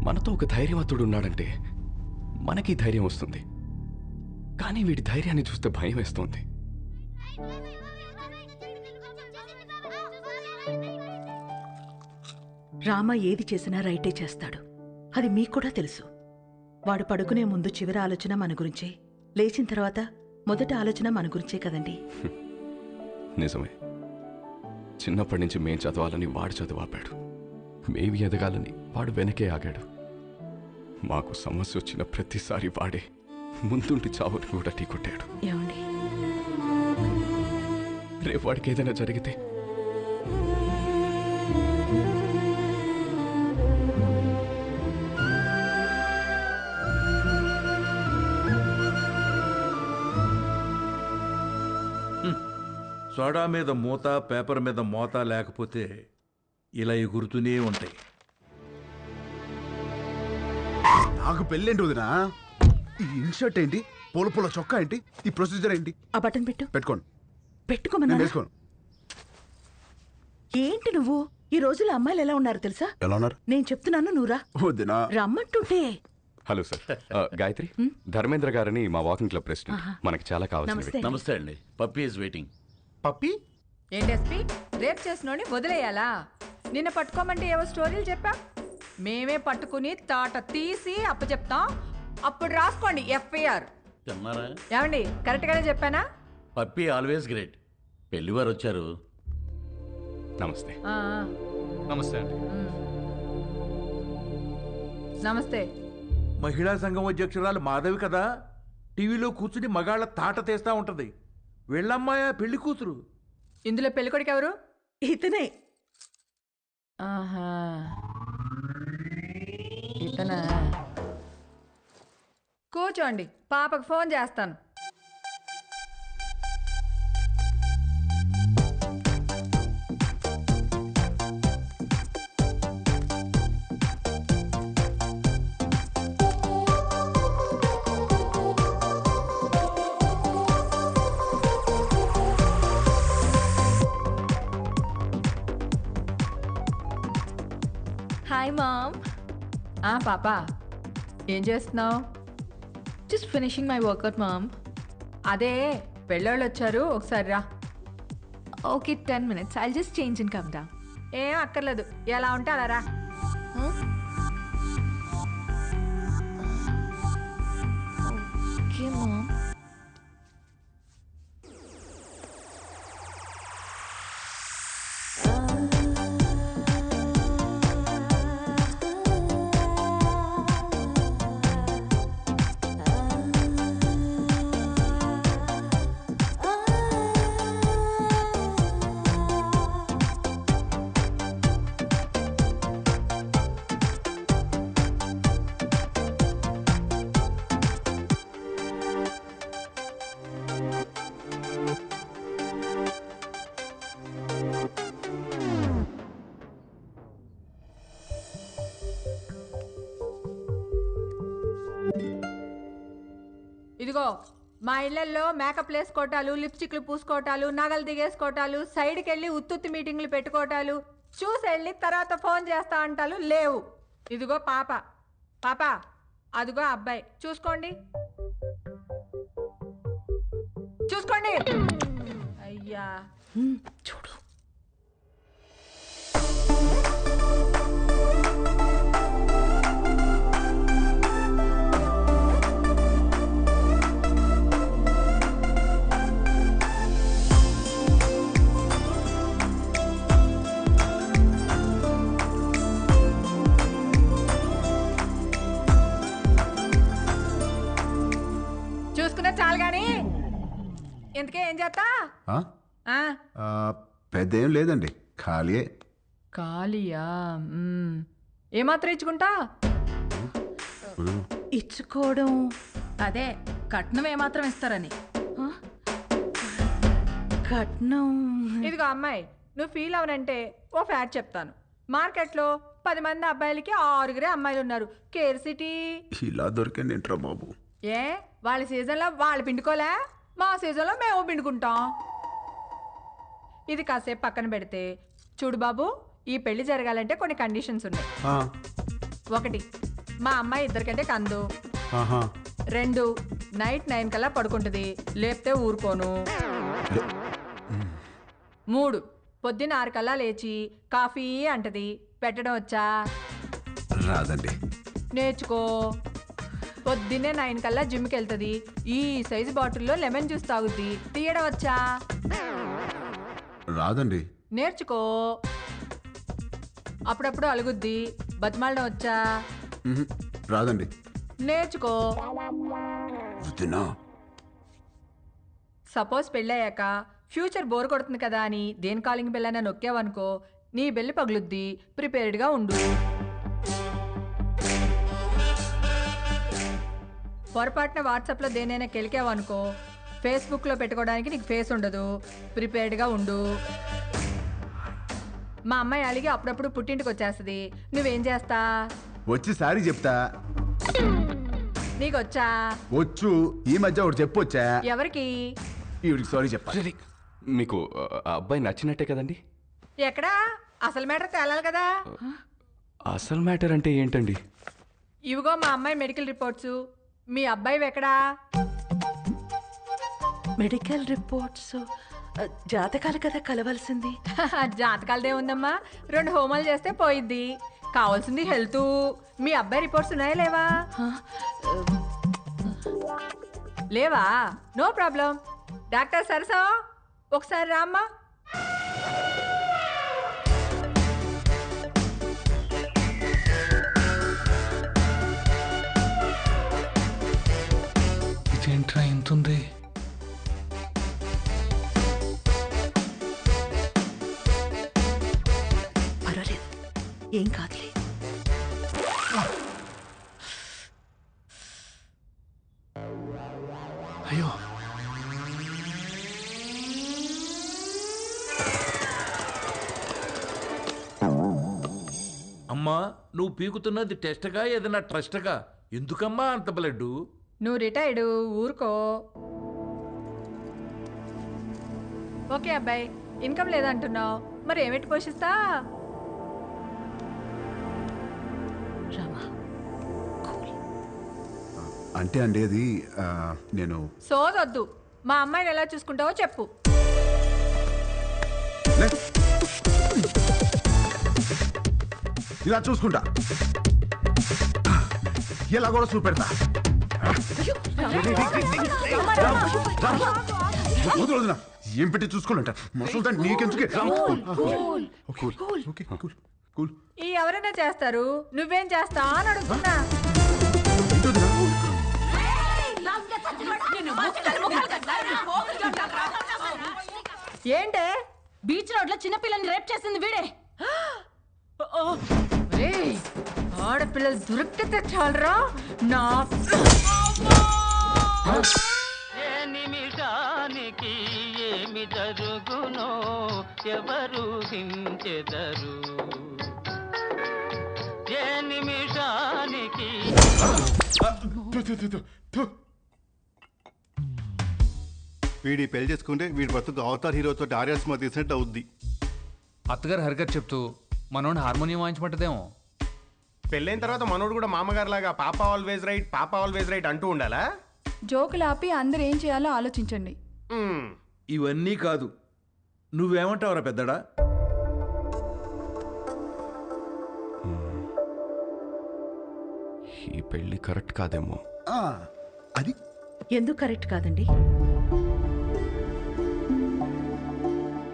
మనతో ఒక ధైర్యవంతుడు ఉన్నాడంటే మనకి ధైర్యం వస్తుంది. కానీ వీడి ధైర్యాన్ని చూస్తే భయం వేస్తోంది. రామ ఏది చేసినా రైటే చేస్తాడు, అది మీకు కూడా తెలుసు. వాడు పడుకునే ముందు చివరి ఆలోచన మన గురించే, లేచిన తర్వాత మొదటి ఆలోచన మన గురించే కదండి. నిజమే. చిన్నప్పటి నుంచి మేం చదవాలని వాడు చదువాపాడు, మేమి ఎదగాలని వాడు వెనకే ఆగాడు. మాకు సమస్య వచ్చిన ప్రతిసారి వాడే ముందుండి చావుని కూడా ఢీకొట్టాడు. ఏమండి, రేపు వాడికి ఏదైనా జరిగితే సోడా మీద మూత, పేపర్ మీద మోత లేకపోతే ఇలా ఎగురుతూనే ఉంటాయి. నాకు పెళ్ళేంటి వదినా? ఈ ఇన్షర్ట్ ఏంటి? పూల పూల చొక్కా ఏంటి? ఈ ప్రొసీజర్ ఏంటి? ఆ బటన్ పెట్టు. పెట్టుకోండి. పెట్టుకోమన్నా? వేసుకోను. ఏంటి నువ్వు? ఈ రోజుల్లో అమ్మాయిలు ఎలా ఉన్నారు తెలుసా? ఎలా ఉన్నారు? నేను చెప్తున్నాను, నువ్వురా. వదినా రమ్మంటుంటే. హలో సార్, గాయత్రి, ధర్మేంద్ర గారని మా వాకింగ్ క్లబ్ ప్రెసిడెంట్. మనకి చాలా కావాల్సింది. నమస్తే అండి. Puppy is waiting. పప్పి? ఏంటి ఎస్పీ, రేప్ చేసినోని వదిలేయాలా? నిన్న పట్టుకోమంటే ఏవో స్టోరీలు చెప్పా. మేమే పట్టుకుని తాట తీసి అప్పచెప్తాం. అప్పుడు రాసుకోండి ఎఫ్ఐఆర్. తిన్నారా? ఏమండి, కరెక్ట్ గానే చెప్పానా? Puppy always great. పెళ్లివారు వచ్చారు. నమస్తే. నమస్తే అండి. నమస్తే. మహిళా సంఘం అధ్యక్షురాలు మాధవి కదా, టీవీలో కూర్చుని మగాళ్ళ తాట తీస్తా ఉంటది. వెళ్ళమ్మాయా పెళ్లి కూతురు. ఇందులో పెళ్ళికొడుకు ఎవరు? ఇతనే. ఆహా, ఇతనా? కూర్చోండి, పాపకు ఫోన్ చేస్తాను. పాపా ఏం చేస్తున్నావు? Just finishing my workout mom. అదే పెళ్ళోళ్ళు వచ్చారు, ఒకసారి రా. Okay 10 minutes. I'll just change and come down. ఏం అక్కర్లేదు, ఎలా ఉంటే అలా రా. Okay, mom. ఇదిగో మా ఇళ్లలో మేకప్ వేసుకోవటాలు, లిప్స్టిక్లు పూసుకోవటాలు, నగలు దిగేసుకోవటాలు, సైడ్కి వెళ్ళి ఉత్తుత్తి మీటింగ్లు పెట్టుకోవటాలు, చూసి వెళ్ళి తర్వాత ఫోన్ చేస్తా అంటాలు లేవు. ఇదిగో పాప, పాప అదిగో అబ్బాయి, చూసుకోండి చూసుకోండి. అయ్యా చూడు. చూసుకున్నా చాలు గాని ఇంతకే ఏం చేస్తా? పెద్ద ఏం లేదండి, ఖాళీయే. ఖాళీయా? ఏమాత్రం ఇచ్చుకుంటా? ఇచ్చుకోవడం అదే కట్నం ఏమాత్రం ఇస్తారని. కట్నం ఇదిగో అమ్మాయి, నువ్వు ఫీల్ అవనంటే ఓ ఫ్యాక్ట్ చెప్తాను. మార్కెట్లో 10 మంది అబ్బాయిలకి 6 అమ్మాయిలు ఉన్నారు. కేర్ సిటీ ఇలా దొరికింది ఏంట్రా బాబు? ఏ వాళ్ళ సీజన్లో వాళ్ళు పిండుకోలే, మా సీజన్లో మేము పిండుకుంటాం. ఇది కాసేపు పక్కన పెడితే చూడు బాబు, ఈ పెళ్లి జరగాలంటే కొన్ని కండిషన్స్ ఉన్నాయి. 1, మా అమ్మాయి ఇద్దరికంటే కందు. 2, నైట్ 9 కల్లా పడుకుంటుంది, లేపితే ఊరుకోను. 3, పొద్దున్న 6 కల్లా లేచి కాఫీ అంటది. పెట్టడం వచ్చా? రాదండి. నేర్చుకో. పొద్దున్నే 9 కల్లా జిమ్కి వెళ్తుంది. ఈ సైజు బాటిల్లో లెమన్ జ్యూస్ తాగుద్ది. తీయడం వచ్చా? రాదండి. నేర్చుకో. అప్పుడప్పుడు అలుగుద్ది. బతిమాలడం వచ్చా? రాదండి. నేర్చుకో. సపోజ్ పెళ్ళయ్యాక ఫ్యూచర్ బోర్ కొడుతుంది కదా అని దేని కాలింగ్ బెల్ అయినా నొక్కావనుకో, నీ బెల్లి పగులుద్ది. ప్రిపేర్డ్గా ఉండు. పొరపాటున వాట్సాప్లో దేనైనా కెలికావనుకో, ఫేస్బుక్లో పెట్టుకోవడానికి నీకు ఫేస్ ఉండదు. ప్రిపేర్డ్గా ఉండు. మా అమ్మాయి అలిగి అప్పుడప్పుడు పుట్టింటికి వచ్చేస్తుంది. నువ్వేం చేస్తా? వచ్చి సారీ చెప్తా. నీకొచ్చా? వచ్చు. ఈ మధ్య ఒకటి చెప్పొచ్చా? ఎవరికి? ఈవిడికి సారీ చెప్పా. మీకు ఆ అబ్బాయి నచ్చినట్టే కదండి? ఎక్కడా? అసలు మ్యాటర్ తేలాలి కదా. అసలు మ్యాటర్ అంటే ఏంటండి? ఇవిగో మా అమ్మాయి మెడికల్ రిపోర్ట్స్. మీ అబ్బాయి ఎక్కడా? మెడికల్ రిపోర్ట్స్ జాతకాలు కదా కలవాల్సింది. జాతకాలదే ఉందమ్మా, 2 హోమాలు చేస్తే పోయిద్ది. కావాల్సింది హెల్త్. మీ అబ్బాయి రిపోర్ట్స్ ఉన్నాయా లేవా? లేవా? No problem. డాక్టర్ సరసా ఒకసారి రామ్మా. ఇదేంట్రా ఇంతుంది? పర్వాలేదు, ఏం కాదులే. అయ్యో, అమ్మా, నువ్వు పీకుతున్నది టెస్ట్గా ఏదైనా ట్రస్ట్గా? ఎందుకమ్మా అంత బ్లడ్? నువ్వు రిటైర్డ్, ఊరుకో. ఓకే అబ్బాయి, ఇన్కమ్ లేదంటున్నావు, మరి ఏమిటి పోషిస్తా? రామా, అంటే అండి అది నేను సోదొద్దు. మా అమ్మాయిని ఎలా చూసుకుంటావో చెప్పు. ఇలా చూసుకుంటా, ఇలా కూడా చూపెడతా. వదినా ఏం పెట్టి చూసుకోవాలంట ముసలి నీకెందుకే. ఈ ఎవరైనా చేస్తారు, నువ్వేం చేస్తా అని అడుగుతున్నా. ఏంటే బీచ్ రోడ్ లో చిన్నపిల్లని రేప్ చేసింది వీడే. ఆడపిల్లలు దొరికితే చాలరా నా. ఏ నిమిషానికి ఏమి జరుగునో ఎవరు హించెదరు. ఏ నిమిషానికి వీడి పెళ్లి చేసుకుంటే వీడి బతుకు అవతార్ హీరోతో ఆర్యా సినిమా తీసినట్టు అవుద్ది. అత్తగారు హరిగారు చెప్తూ మనోడిని హార్మోనియం వాయించమంటదేమో. పెళ్ళైన తర్వాత మనోడు కూడా మామగారు లాగా పాప ఆల్వేజ్ రైట్, పాప ఆల్వేజ్ రైట్ అంటూ ఉండాలా? జోకులు ఆపి అందరు ఏం చేయాలో ఆలోచించండి. ఇవన్నీ కాదు, నువ్వేమంటావురా పెద్దడా? ఈ పెళ్లి కరెక్ట్ కాదేమో. అది ఎందుకు కరెక్ట్ కాదండి?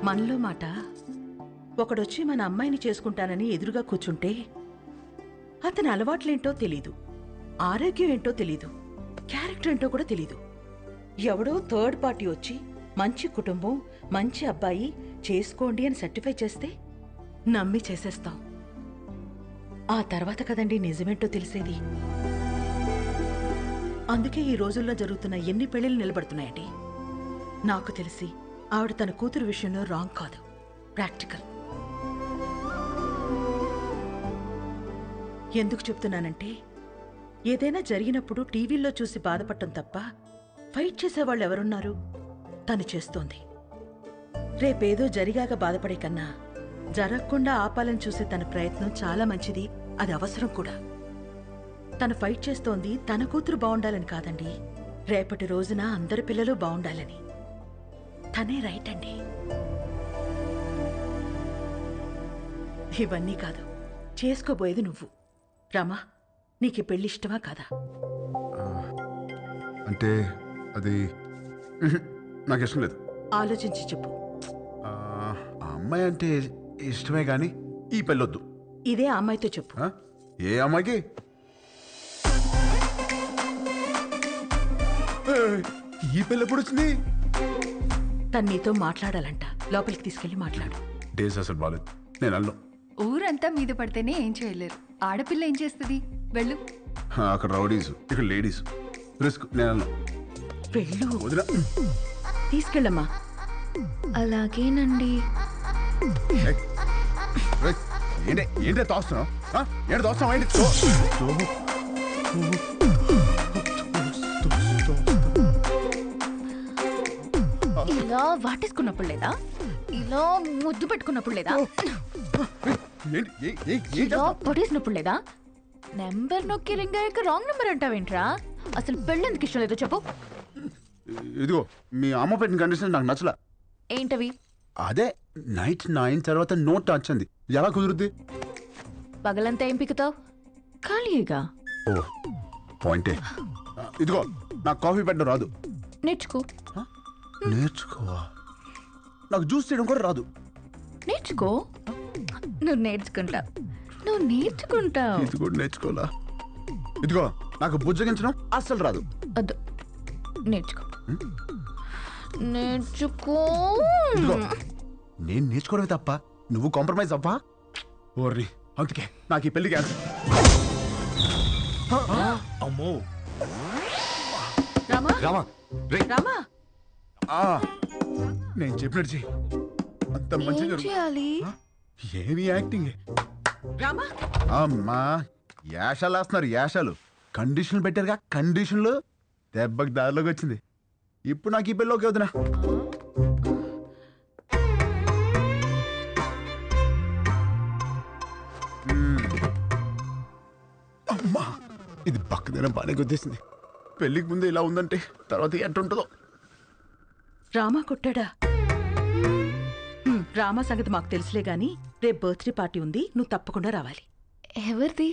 మనలో మాట ఒకడొచ్చి మన అమ్మాయిని చేసుకుంటానని ఎదురుగా కూర్చుంటే అతని అలవాట్లేంటో తెలీదు, ఆరోగ్యం ఏంటో తెలీదు, క్యారెక్టర్ ఏంటో కూడా తెలీదు. ఎవడో థర్డ్ పార్టీ వచ్చి మంచి కుటుంబం, మంచి అబ్బాయి చేసుకోండి అని సర్టిఫై చేస్తే నమ్మి చేసేస్తాం. ఆ తర్వాత కదండి నిజమేంటో తెలిసేది. అందుకే ఈ రోజుల్లో జరుగుతున్న ఎన్ని పెళ్లిళ్ళు నిలబడుతున్నాయండి. నాకు తెలిసి ఆవిడ తన కూతురు విషయంలో రాంగ్ కాదు, ప్రాక్టికల్. ఎందుకు చెప్తున్నానంటే ఏదైనా జరిగినప్పుడు టీవీల్లో చూసి బాధపడటం తప్ప ఫైట్ చేసేవాళ్ళు ఎవరున్నారు? తను చేస్తోంది. రేపేదో జరిగాక బాధపడే కన్నా జరగకుండా ఆపాలని చూసే తన ప్రయత్నం చాలా మంచిది, అది అవసరం కూడా. తను ఫైట్ చేస్తోంది తన కూతురు బాగుండాలని కాదండి, రేపటి రోజున అందరి పిల్లలు బాగుండాలని. తనే రైట్ అండి. ఇవన్నీ కాదు, చేసుకోబోయేది నువ్వు. రామా, నీకు పెళ్లి ఇష్టమా కాదా? అంటే అది నాకు ఇష్టం లేదు. ఆలోచించి చెప్పు. ఆ అమ్మాయి అంటే ఇష్టమే గాని ఈ పెళ్ళొద్దు. ఇదే అమ్మాయితో చెప్పు. ఏ అమ్మాయికి? ఈ పెళ్ళి ఎప్పుడు వచ్చింది? తను నీతో మాట్లాడాలంట, లోపలికి తీసుకెళ్లి మాట్లాడు. డేస్ అసలు బాలేదు, నేను అల్లం. ఊరంతా మీద పడితేనే ఏం చేయలేరు, ఆడపిల్ల ఏం చేస్తుంది? వెళ్ళు. అక్కడ రౌడీస్, ఇక్కడ లేడీస్, రిస్క్. నేను అల్లం. వెళ్ళు. వదిలా. తీసుకెళ్ళమ్మా. అలాగేనండి. ఏంటే తోస్తున్నావు? ఏంటి తోస్తున్నావు? ఏంటి ఇలా వాటేసుకున్నప్పుడు లేదా? ఇలా ముద్దు పెట్టుకున్నప్పుడు లేదా? ఇలా పడేసినప్పుడు లేదా? నెంబర్ నొక్కి రింగ్ అయ్యాక రాంగ్ నెంబర్ అంటావేంట్రా? అసలు పెళ్ళెందుకు ఇష్టం లేదో చెప్పు. ఇదిగో మీ అమ్మ పెట్టిన కండిషన్ నాకు నచ్చలా. ఏంటవి? అదే నైట్ 9 తర్వాత నో టచ్ అంది. ఎలా కుదురుద్ది? పగలంతా ఏం పిక్కుతావు? ఖాళీగా. ఓ పాయింటే. ఇదిగో నాకు కాఫీ పెట్టడం రాదు. నేర్చుకో. నేర్చుకోవా? నాకు జ్యూస్ చేయడం కూడా రాదు. నేర్చుకో. నువ్వు నేర్చుకుంటావు. ఇది కూడా నేర్చుకోవాలా? ఇదిగో నాకు బుజ్జగించడం అస్సలు రాదు. వద్దు, నేర్చుకో. నేర్చుకో. ఇదిగో నేను నేర్చుకోవడమే తప్ప నువ్వు కాంప్రమైజ్ అవ్వా? ఓర్రి, అందుకే నాకు ఈ పెళ్లి క్యాన్సిల్. అమ్మో రామా, నేను చెప్పినట్టు చెయ్యి. అంత మంచి ఏమి యాక్టింగ్. అమ్మా యాషాలు వేస్తున్నారు, యాషాలు. కండిషన్లు పెట్టారుగా, కండిషన్లు. దెబ్బకి దారిలోకి వచ్చింది. ఇప్పుడు నాకు ఈ పెళ్ళి ఓకే వదినా. అమ్మా ఇది పక్కదైనా బాగానే గుద్దేసింది. పెళ్ళికి ముందు ఇలా ఉందంటే తర్వాత ఎట్టుంటుందో. రామా కొట్టాడా? రామా సంగతి మాకు తెలుసులే గాని రేపు బర్త్డే పార్టీ ఉంది, నువ్వు తప్పకుండా రావాలి. ఎవరిది?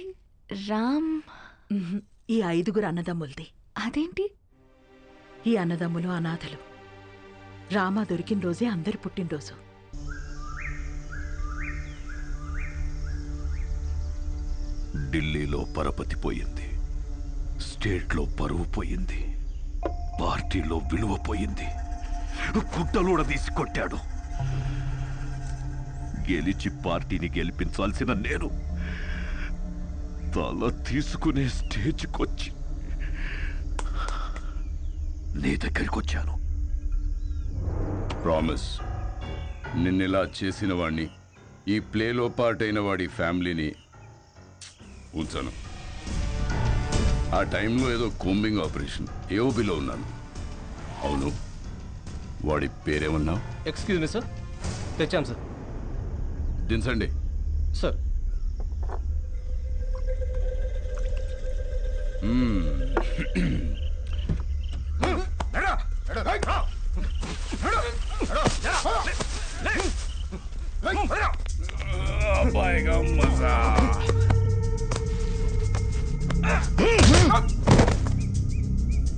రామ్? ఈ 5 అన్నదమ్ములది. అదేంటి? ఈ అన్నదమ్ములు అనాథలు. రామా దొరికిన రోజే అందరి పుట్టినరోజు. ఢిల్లీలో పరపతి పోయింది, స్టేట్లో పరువు పోయింది, పార్టీలో విలువ పోయింది. గుడ్డలూడ తీసి కొట్టాడు. గెలిచి పార్టీని గెలిపించాల్సిన నేను తల తీసుకునే స్టేజ్కొచ్చి నీ దగ్గరికి వచ్చాను. ప్రామిస్, నిన్నెలా చేసిన వాడిని, ఈ ప్లేలో పార్ట్ అయిన వాడి ఫ్యామిలీని ఉంచాను. ఆ టైంలో ఏదో కోంబింగ్ ఆపరేషన్ ఏఓబిలో ఉన్నాను. అవును, వాడి పేరేమన్నావు? ఎక్స్క్యూజ్ మీ సార్, తెచ్చాం సార్. దించండి సార్.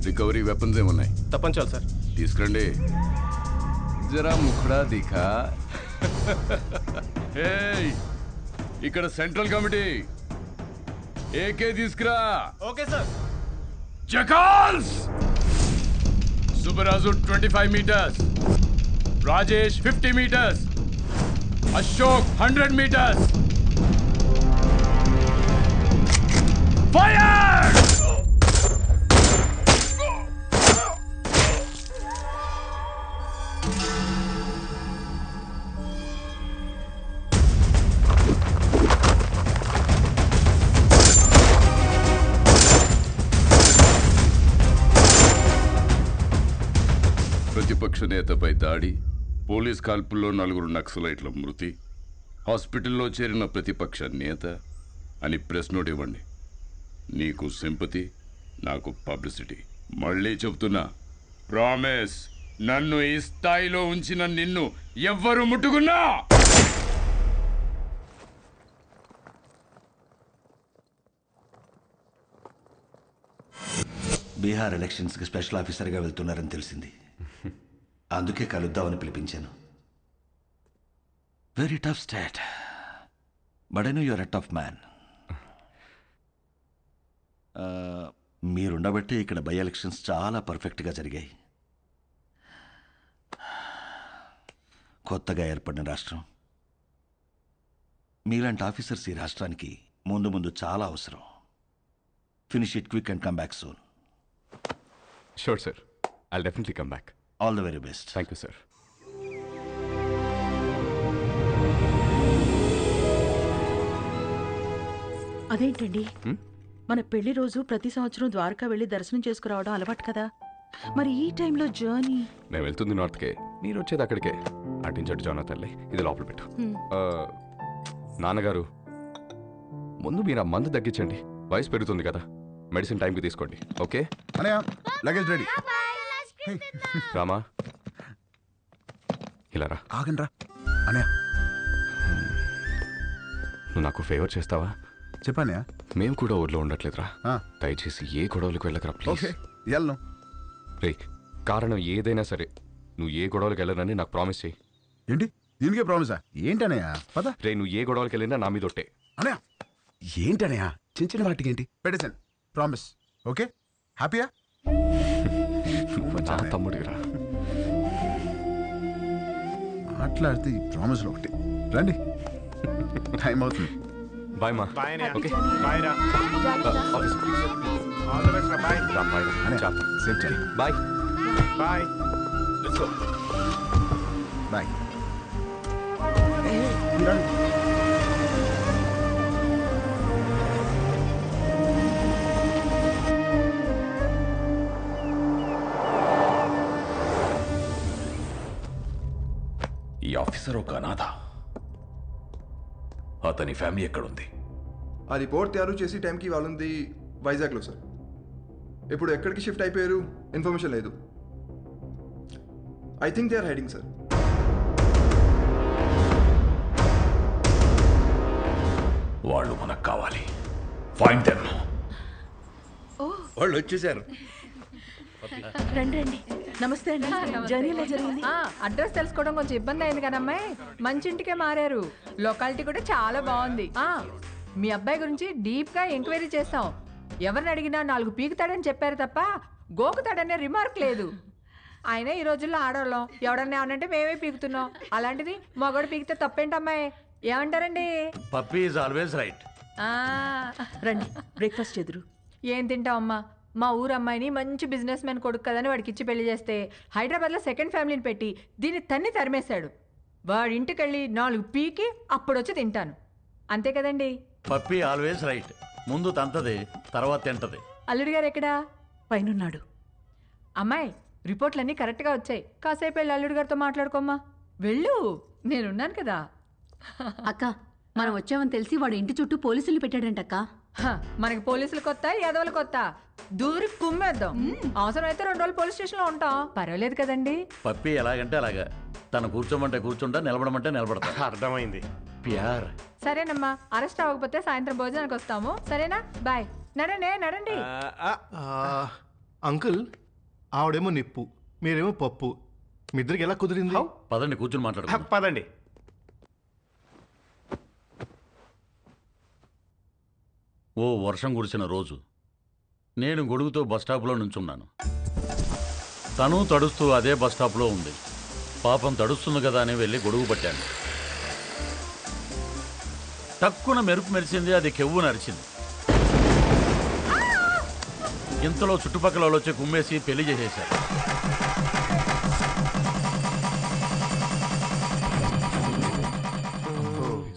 రికవరీ వెపన్స్ ఏమున్నాయి? తప్పంచాలి సార్. తీసుకురండి. జరా ముఖడా దిఖా. ఇక్కడ సెంట్రల్ కమిటీ ఏకే తీసుకురా. Okay sir. జకాల్స్. Subbaraju 25 meters, Rajesh 50 meters, Ashok 100 meters. Fire! ప్రతిపక్ష నేతపై దాడి, పోలీస్ కాల్పుల్లో 4 నక్సలైట్ల మృతి, హాస్పిటల్లో చేరిన ప్రతిపక్ష నేత అని ప్రెస్ నోట్ ఇవ్వండి. నీకు సింపతి, నాకు పబ్లిసిటీ. మళ్ళీ చెప్తున్నా, ప్రామిస్, నన్ను ఈ స్థాయిలో ఉంచిన నిన్ను ఎవ్వరు ముట్టుకున్నా బీహార్ ఎలక్షన్స్కి స్పెషల్ ఆఫీసర్గా వెళ్తున్నారని తెలిసింది. అందుకే కలుద్దామని పిలిపించాను. Very tough state, but I know your a tough man. మీరుండబట్టి ఇక్కడ బై ఎలక్షన్స్ చాలా పర్ఫెక్ట్గా జరిగాయి. కొత్తగా ఏర్పడిన రాష్ట్రం, మీలాంటి ఆఫీసర్స్ ఈ రాష్ట్రానికి ముందు ముందు చాలా అవసరం. Finish it quick and come back soon. Sure, sir. I'll definitely come back. All the very best. Thank you, sir. అదేంటండి, మన పెళ్లి రోజు ప్రతి సంవత్సరం ద్వారకా వెళ్ళి దర్శనం చేసుకురావడం అలవాటు కదా, మరి ఈ టైంలో జర్నీ? నేను వెళ్తుంది నార్త్కే, మీరు వచ్చేది అక్కడికే. అటించట్టు జానా తల్లి, ఇది లోపల పెట్టు. నాన్నగారు, ముందు మీరు ఆ మందు తగ్గించండి, వయసు పెరుగుతుంది కదా. మెడిసిన్ టైంకి తీసుకోండి, ఓకే? Luggage ready. రామా, ఇలా రా. ఆగండి రా అనయా. నువ్వు నాకు ఫేవర్ చేస్తావా? చెప్పానయా. మేము కూడా ఊర్లో ఉండట్లేదురా, దయచేసి ఏ గొడవలకు వెళ్ళకరా ప్లీజ్. రే, కారణం ఏదైనా సరే నువ్వు ఏ గొడవలకు వెళ్ళనని నాకు ప్రామిస్ చేయి. ఏంటి దీనికే ప్రామిసా? ఏంటనయా పద. రే, నువ్వు ఏ గొడవలకు వెళ్ళినా నా మీద ఒట్టే. అనయా ఏంటనయా, చిన్న చిన్న వాటికి ఏంటి? పెట్టేసాను, ప్రామిస్. ఓకే, హ్యాపీయా? నా తమ్ముడిరా. మాట్లాడితే ఈ ప్రామిస్లో ఒకటి. రండి, టైం అవుతుంది. బాయ్ మా. బాయ్ రా. ఓకే, బాయ్ రా. Office please. All the best రా. బాయ్. రా, బాయ్ రా. చాలు. సేఫ్ చేయి. Bye. Bye. Let's go. Bye. ఈ ఆఫీసర్ ఒక అనాథ. అతని ఫ్యామిలీ ఎక్కడుంది? ఆ రిపోర్ట్ తయారు చేసి టైంకి వాళ్ళుంది వైజాగ్లో సార్. ఇప్పుడు ఎక్కడికి షిఫ్ట్ అయిపోయారు ఇన్ఫర్మేషన్ లేదు. I think they are hiding sir. వాళ్ళు మనకు కావాలి. Find them. వాళ్ళు వచ్చేసారు. రండి రండి. నమస్తే అండి. జర్నీ ఎలా జరిగింది? అడ్రస్ తెలుసుకోవడం కొంచెం ఇబ్బంది అయింది కదా అమ్మాయి. మంచి ఇంటికే మారారు. లొకాలిటీ కూడా చాలా బాగుంది. మీ అబ్బాయి గురించి డీప్ గా ఎంక్వైరీ చేస్తాం. ఎవరిని అడిగినా 4 పీకుతాడని చెప్పారు తప్ప గోకుతాడనే రిమార్క్ లేదు. ఆయన ఈ రోజుల్లో ఆడవాళ్ళం ఎవడన్నా ఏమనంటే మేమే పీకుతున్నాం. అలాంటిది మగోడు పీకితే తప్పేంటమ్మాయి? ఏమంటారండి? Puppy is always right. రండి బ్రేక్ఫాస్ట్ చెదురు. ఏం తింటావమ్మా? మా ఊరు అమ్మాయిని మంచి బిజినెస్ మ్యాన్ కొడుకు కదని వాడికి ఇచ్చి పెళ్లి చేస్తే హైదరాబాద్లో సెకండ్ ఫ్యామిలీని పెట్టి దీన్ని తరిమేశాడు. వాడి ఇంటికి వెళ్ళి 4 పీకి అప్పుడొచ్చి తింటాను. అంతే కదండి? Puppy always right. ముందు తంతది, తర్వాత తింటది. అల్లుడి గారు ఎక్కడా? పైనున్నాడు. అమ్మాయి రిపోర్ట్లన్నీ కరెక్ట్గా వచ్చాయి. కాసేపు వెళ్ళి అల్లుడి గారితో మాట్లాడుకోమ్మా. వెళ్ళు, నేనున్నాను కదా. అక్క మనం వచ్చామని తెలిసి వాడు ఇంటి చుట్టూ పోలీసులు పెట్టాడంటక్క. మనకి పోలీసులు కొత్త, యాదవులు కొత్త. దూరి కుమ్మేద్దాం. అవసరమైతే 2 రోజులు పోలీస్ స్టేషన్లో ఉంటాం. పర్వాలేదు కదండి? పప్పీ ఎలాగంటే అలాగా. తను కూర్చోమంటే కూర్చుంటా, నిలబడమంటే నిలబడతా. అర్థమైంది. ప్యార్. సరేనమ్మా, అరెస్ట్ అవ్వకపోతే సాయంత్రం భోజనానికి వస్తాము. సరేనా? బాయ్. నడండి. అంకుల్, ఆవిడేమో నిప్పు, మీరేమో పప్పు. మీ ఇద్దరికి ఎలా కుదిరింది? పదండి కూర్చుని మాట్లాడు. పదండి. ఓ వర్షం కురిసిన రోజు నేను గొడుగుతో బస్టాప్లో నుంచున్నాను. తను తడుస్తూ అదే బస్టాప్లో ఉంది. పాపం తడుస్తుంది కదా అని వెళ్ళి గొడుగు పట్టాను. టక్కున మెరుపు మెరిసింది. అది కెవ్వు నరిచింది. ఇంతలో చుట్టుపక్కల వాళ్ళు వచ్చి కుమ్మేసి పెళ్లి చేసేశారు.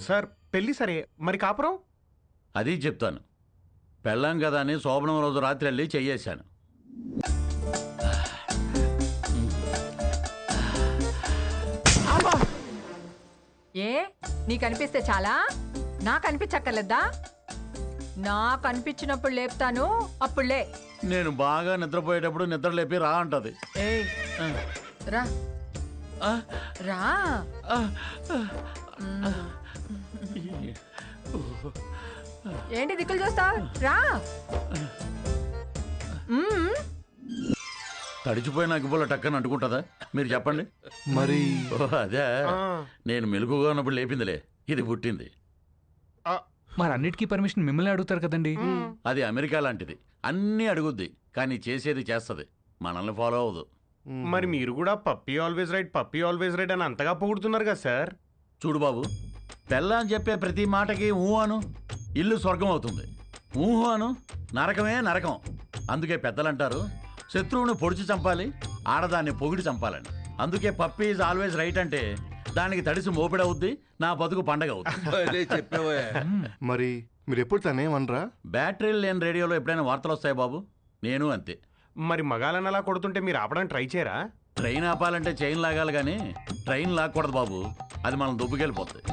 సార్ పెళ్లి సరే, మరి కాపురం? అది చెప్తాను. పెళ్ళాం కదా అని శోభనం రోజు రాత్రి వెళ్ళి చెయ్యేశాను. ఏ నీకు అనిపిస్తే చాలా? నాకు అనిపించక్కర్లేదా? నాకు అనిపించినప్పుడు లేపుతాను, అప్పుడులే. నేను బాగా నిద్రపోయేటప్పుడు నిద్ర లేపి రా అంటది. రా రా. ఏంటి దిక్కులు చూస్తా? రా. తడిచిపోయిన అగ్గిపుల్ల టక్కని అంటుకుంటుందా? మీరు చెప్పండి. మరి అదే నేను మెలుగుగా ఉన్నప్పుడు లేపిందిలే, ఇది పుట్టింది. మరి అన్నిటికీ పర్మిషన్ మిమ్మల్ని అడుగుతారు కదండి. అది అమెరికా లాంటిది. అన్నీ అడుగుద్ది, కానీ చేసేది చేస్తుంది. మనల్ని ఫాలో అవ్వదు. మరి మీరు కూడా పప్పీ ఆల్వేస్ రైట్ అని అంతగా పొగుడుతున్నారు కదా సార్. చూడు బాబు, పెళ్ళాని చెప్పే ప్రతి మాటకి ఊహు అను, ఇల్లు స్వర్గం అవుతుంది. ఊహు అను, నరకమే నరకం. అందుకే పెద్దలంటారు, శత్రువుని పొడిచి చంపాలి, ఆడదాన్ని పొగిడి చంపాలని. అందుకే పప్పీ ఈజ్ ఆల్వేస్ రైట్ అంటే దానికి తడిసి మోపిడవుద్ది, నా బతుకు పండగ అవుతుంది. మరి మీరు ఎప్పుడు తనేమనరా? బ్యాటరీలు లేని రేడియోలో ఎప్పుడైనా వార్తలు వస్తాయి బాబు. నేను అంతే. మరి మగాళ్ళని అలా కొడుతుంటే మీరు ఆపడానికి ట్రై చేయరా? ట్రైన్ ఆపాలంటే చైన్ లాగాలి కానీ ట్రైన్ లాక్కూడదు బాబు, అది మనం దుబ్బుకెళ్ళిపోతుంది.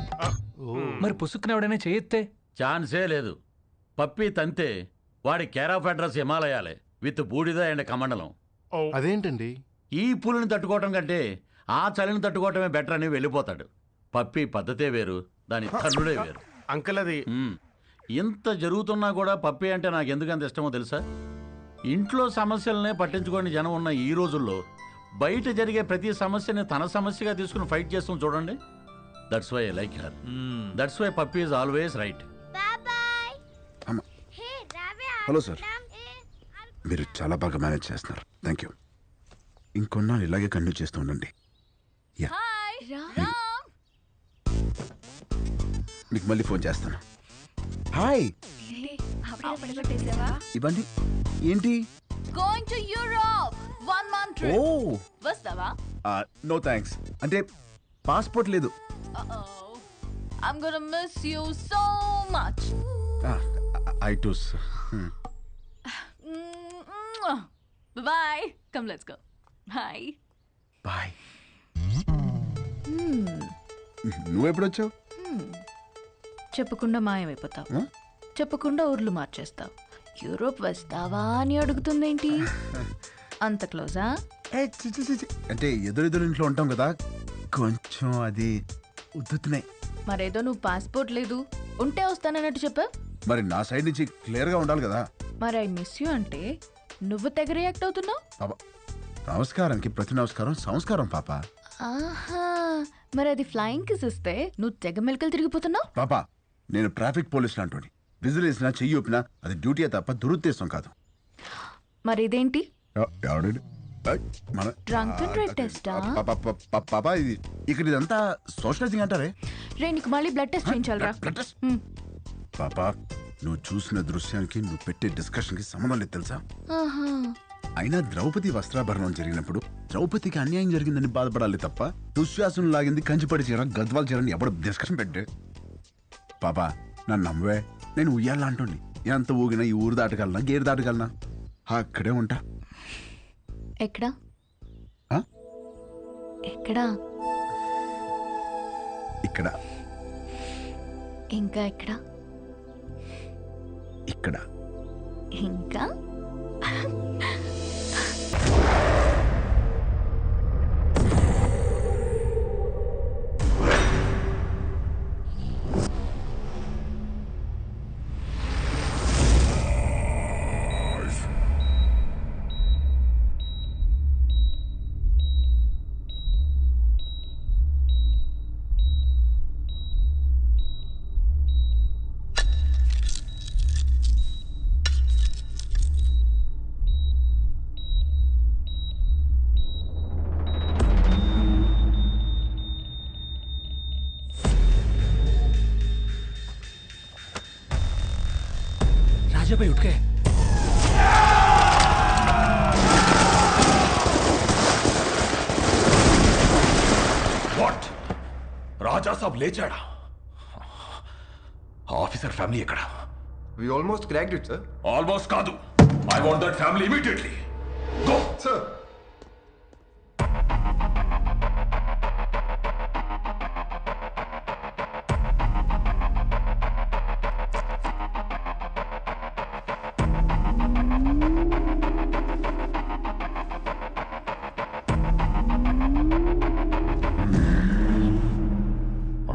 మరి పుసుక్కున ఎవడైనా చేయొత్తే? ఛాన్సే లేదు. పప్పీ తంతే వాడి కేర్ ఆఫ్ అడ్రస్ హిమాలయాలే, విత్ బూడిద అండ్ కమండలం. అదేంటండి? ఈ పులిని తట్టుకోవటం కంటే ఆ చలిని తట్టుకోవటమే బెటర్ అని వెళ్ళిపోతాడు. పప్పీ పద్ధతే వేరు, దాని తన్నుడే వేరు. అంకుల్ అది ఇంత జరుగుతున్నా కూడా పప్పీ అంటే నాకు ఎందుకంత ఇష్టమో తెలుసా? ఇంట్లో సమస్యలనే పట్టించుకోని జనం ఉన్న ఈ రోజుల్లో బయట జరిగే ప్రతి సమస్యని తన సమస్యగా తీసుకుని ఫైట్ చేస్తాం చూడండి. That's why I like her. That's why puppy is always right. Hello sir, మీరు చాలా బాగా మేనేజ్ చేస్తున్నారు. Thank you. ఇంకొన్నాళ్ళు ఇలాగే కంటిన్యూ చేస్తూ ఉండండి. యా, మీకు మళ్ళీ ఫోన్ చేస్తాను. హాయ్, ఇవన్నీ ఏంటి? Going to Europe 1 month trip. ఓ, వస్తావా? No thanks. అంటే పాస్పోర్ట్ లేదు. I'm gonna miss you so much. I too. Bye. Come, let's go. Bye. Bye. నువ్వెప్పుడు వచ్చావు? చెప్పకుండా మాయమైపోతావు, చెప్పకుండా ఊర్లు మార్చేస్తావు. యూరోప్ వస్తావా అని అడుగుతుందేంటి? అంత క్లోజా? అంటే ఎదురెదురు ఇంట్లో ఉంటాం కదా, కొంచెం అది ఉద్దుతున్నాయి. మరేదో నువ్వు పాస్పోర్ట్ లేదు, ఉంటే వస్తానన్నట్టు చెప్పా. మరి నా సైడ్ నుంచి క్లియర్గా ఉండాలి కదా. మరి ఐ మిస్ యూ అంటే నువ్వు తెగ రియాక్ట్ అవుతున్నావు. పాప, నమస్కారానికి ప్రతి నమస్కారం సంస్కారం పాప. ఆహా, మరి అది ఫ్లయింగ్ కిస్ ఇస్తే నువ్వు తెగ మెలకలు తిరిగిపోతున్నావు. పాప, నేను ట్రాఫిక్ పోలీస్ లాంటి విజిల్ వేసినా చెయ్యి ఊపినా అది డ్యూటీ తప్ప దురుద్దేశం కాదు. మరి ఇదేంటి? ఎవడండి? డ్రంక్ అండ్ డ్రైవ్ టెస్టా? పాప, ఇది ఇక్కడ ఇదంతా సోషలైజింగ్ అంటారే. రే, నీకు మళ్ళీ బ్లడ్ టెస్ట్ చేయించాలరా? పాప, నువ్వు చూసిన దృశ్యానికి నువ్వు పెట్టే డిస్కషన్ కి సంబంధం లేదు తెలుసా. ఆహా. అయినా ద్రౌపది వస్త్రాభరణం జరిగినప్పుడు ద్రౌపదికి అన్యాయం జరిగిందని బాధపడాలి తప్ప దుశ్శాసనం లాగింది కంచిపడి చీర గద్వాల చీరని ఎవడు డిస్కషన్ పెట్టే. పాపా, నన్ను నమ్మవే, నేను ఉయ్యాలా అంటుంది. ఎంత ఊగినా ఈ ఊరు దాటగలనా, గేరు దాటగలనా? అక్కడే ఉంటా. ఎక్కడా? ఎక్కడా? ఇక్కడ. ఇంకా ఎక్కడా? ఇక్కడ. ఇంకా? भाई उठ गए। వాట్? రాజా సాబ్ లేచాడా? ఆఫీసర్ ఫ్యామిలీ ఎక్కడ? We almost cracked it, sir. Almost కాదు. I want that family immediately. Go, sir.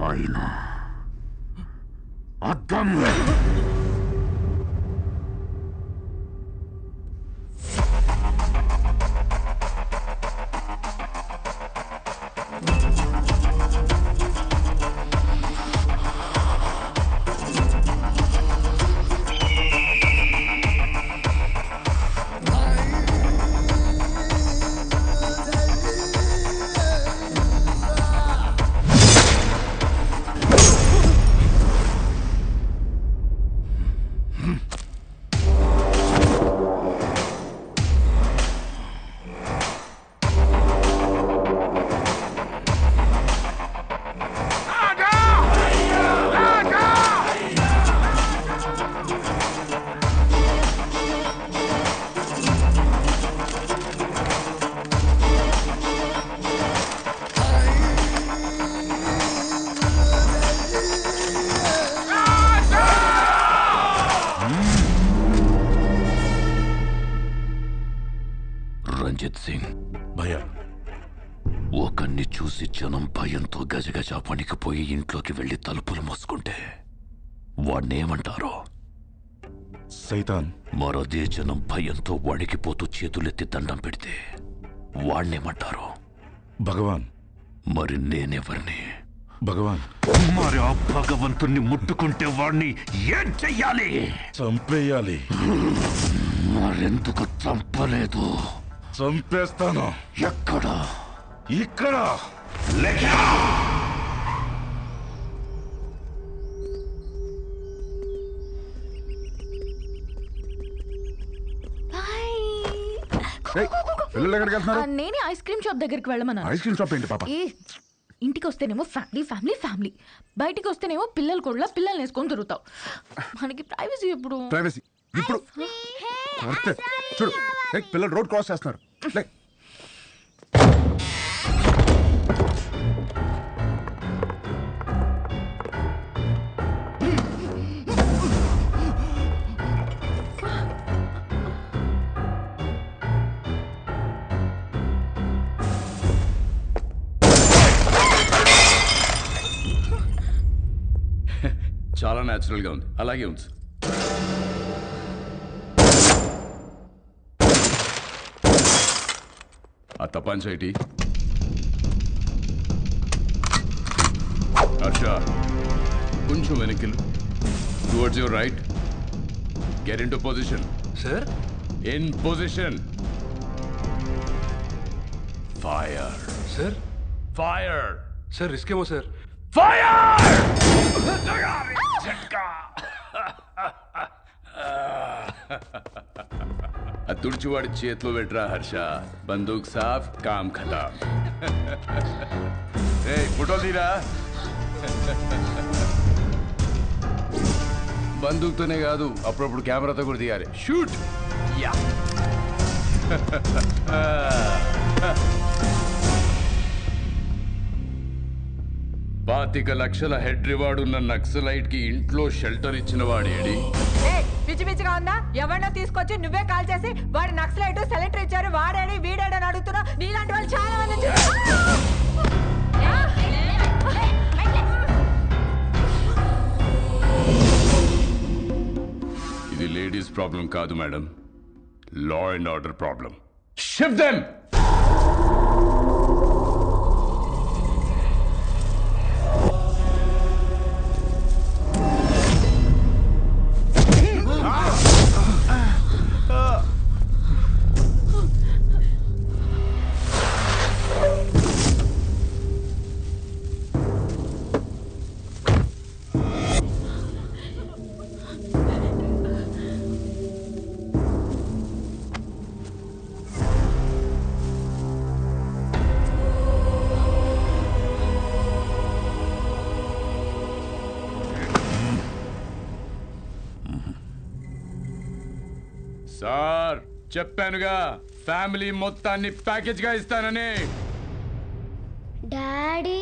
ఆయన అద్దం. రంజిత్ సింగ్ భయ్యా, ఒకరిని చూసి జనం భయంతో గజగజ వణికిపోయి ఇంట్లోకి వెళ్లి తలుపులు మోసుకుంటే వాణ్ణేమంటారో? సైతాన్. మరదే జనం భయంతో వణికిపోతూ చేతులెత్తి దండం పెడితే వాణ్ణేమంటారో? భగవాన్. మరి నేనెవరిని? భగవాన్. మరి ఆ భగవంతుణ్ణి ముట్టుకుంటే వాణ్ణి ఏం చెయ్యాలి? చంపేయాలి. మరెందుకు చంపలేదు? చంపేస్తాను. ఎక్కడ? ఇక్కడ. పిల్లలు ఎక్కడికి వెళ్తున్నారు? నేనే ఐస్ క్రీమ్ షాప్ దగ్గరికి వెళ్ళమన్నాను. ఐస్ క్రీమ్ షాప్ ఏంటి పాప? ఇంటికి వస్తేనేమో ఫ్యామిలీ ఫ్యామిలీ ఫ్యామిలీ, బయటికి వస్తేనేమో పిల్లలు కూడా పిల్లల్ని వేసుకొని తిరుగుతావు. మనకి ప్రైవసీ ఎప్పుడు? ప్రైవసీ ఇప్పుడు చూడు, పిల్లలు రోడ్ క్రాస్ చేస్తున్నారు. న్యాచురల్గా ఉంది, అలాగే ఉంది. ఆ తపాంచైటి హర్ష, కొంచెం వెనక్కి towards your right. Get in to position. Sir, in position. Fire. Sir, fire. Sir risk ఏమో సార్. ఫైర్. ఆ తుడిచివాడి చేతిలో పెట్టరా హర్ష. బందూక్ సాఫ్, కామ్ ఖతాం. ఫోటోలు తీరా. బందూక్తోనే కాదు, అప్పుడప్పుడు కెమెరాతో కూడా తీయాలి. షూట్. యా. 25 లక్షల హెడ్ రివార్డ్ ఉన్న నక్సలైట్ కి ఇంట్లో షెల్టర్ ఇచ్చిన వాడేడి? పిచ్చి పిచ్చిగా ఉందా? ఎవరినో తీసుకొచ్చి నువ్వే కాల్ చేసి వాడు నక్సలైట్ సెలెక్టర్ ఇచ్చారు, వాడేడి వీడేడని అడుగుతున్నా. నీలాంటి వాళ్ళు చాలా మంది. ఇది లేడీస్ ప్రాబ్లం కాదు madam, law and order problem. Shift them. Sir, చెప్పానుగా ఫ్యామిలీ మొత్తాన్ని ప్యాకేజ్ గా ఇస్తానని. డాడీ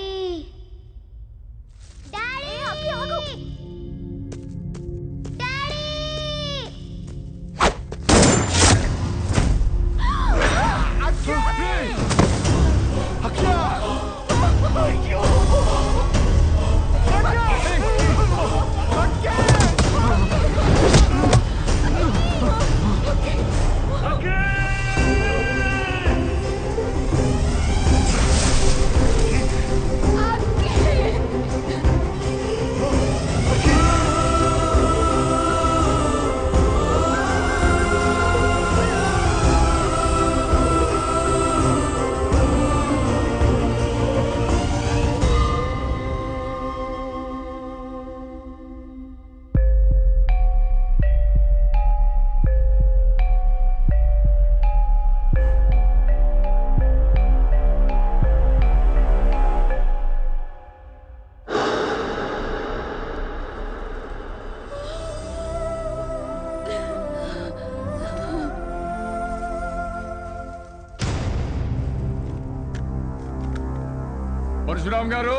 పరశురామ్ గారు,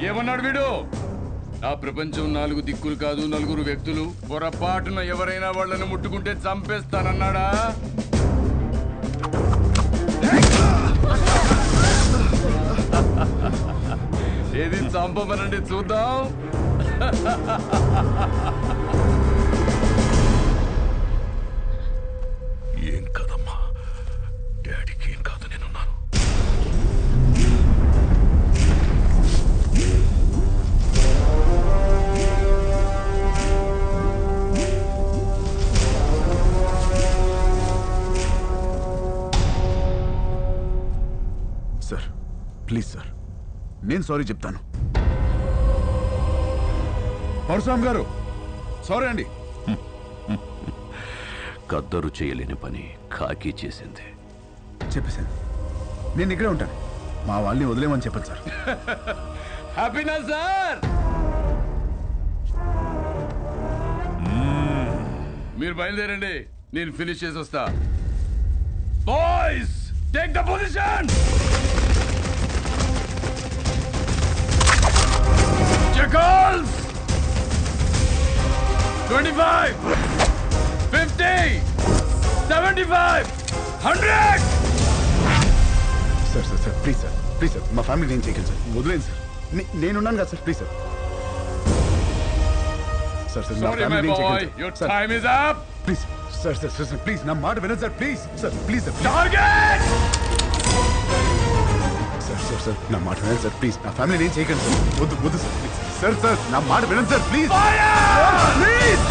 ఏమన్నాడు వీడు? ఆ ప్రపంచం 4 దిక్కులు కాదు, 4 వ్యక్తులు. పొరపాటున ఎవరైనా వాళ్ళని ముట్టుకుంటే చంపేస్తానన్నాడా? ఏది చంపమనండి చూద్దాం. ఏం కదమ్మా, డాడీకి ఏం కాదు, నేనున్నాను. సార్, ప్లీజ్ సార్, నేను సారీ చెప్తాను. పరశురామ్ గారు, సారీ అండి. కద్దరు చేయలేని పని కాకి చేసింది. చెప్పేశాను, నేను ఇక్కడే ఉంటాను. మా వాళ్ళని వదిలేమని చెప్పండి సార్. హ్యాపీనా సార్? మీరు బయలుదేరండి, నేను ఫినిష్ చేసి వస్తా. Boys, take the position. Jackals! 25, 50, 75, 100! Sir sir sir, please sir, please sir, మా ఫ్యామిలీ నేను చేయగలను సార్, వదిలేను సార్. నేనున్నాను కదా sir, please sir. Sir sir Sorry, my boy. Your time is up. Please sir sir sir sir please నా మాట వినండి sir please sir please sir Target! Sir sir sir నా మాట వినండి సార్ ప్లీజ్ నా family నేను చేయకండి సార్ వద్దు వద్దు సార్ ప్లీజ్ సార్ సార్ నా మాట వినండి సార్ ప్లీజ్ ప్లీజ్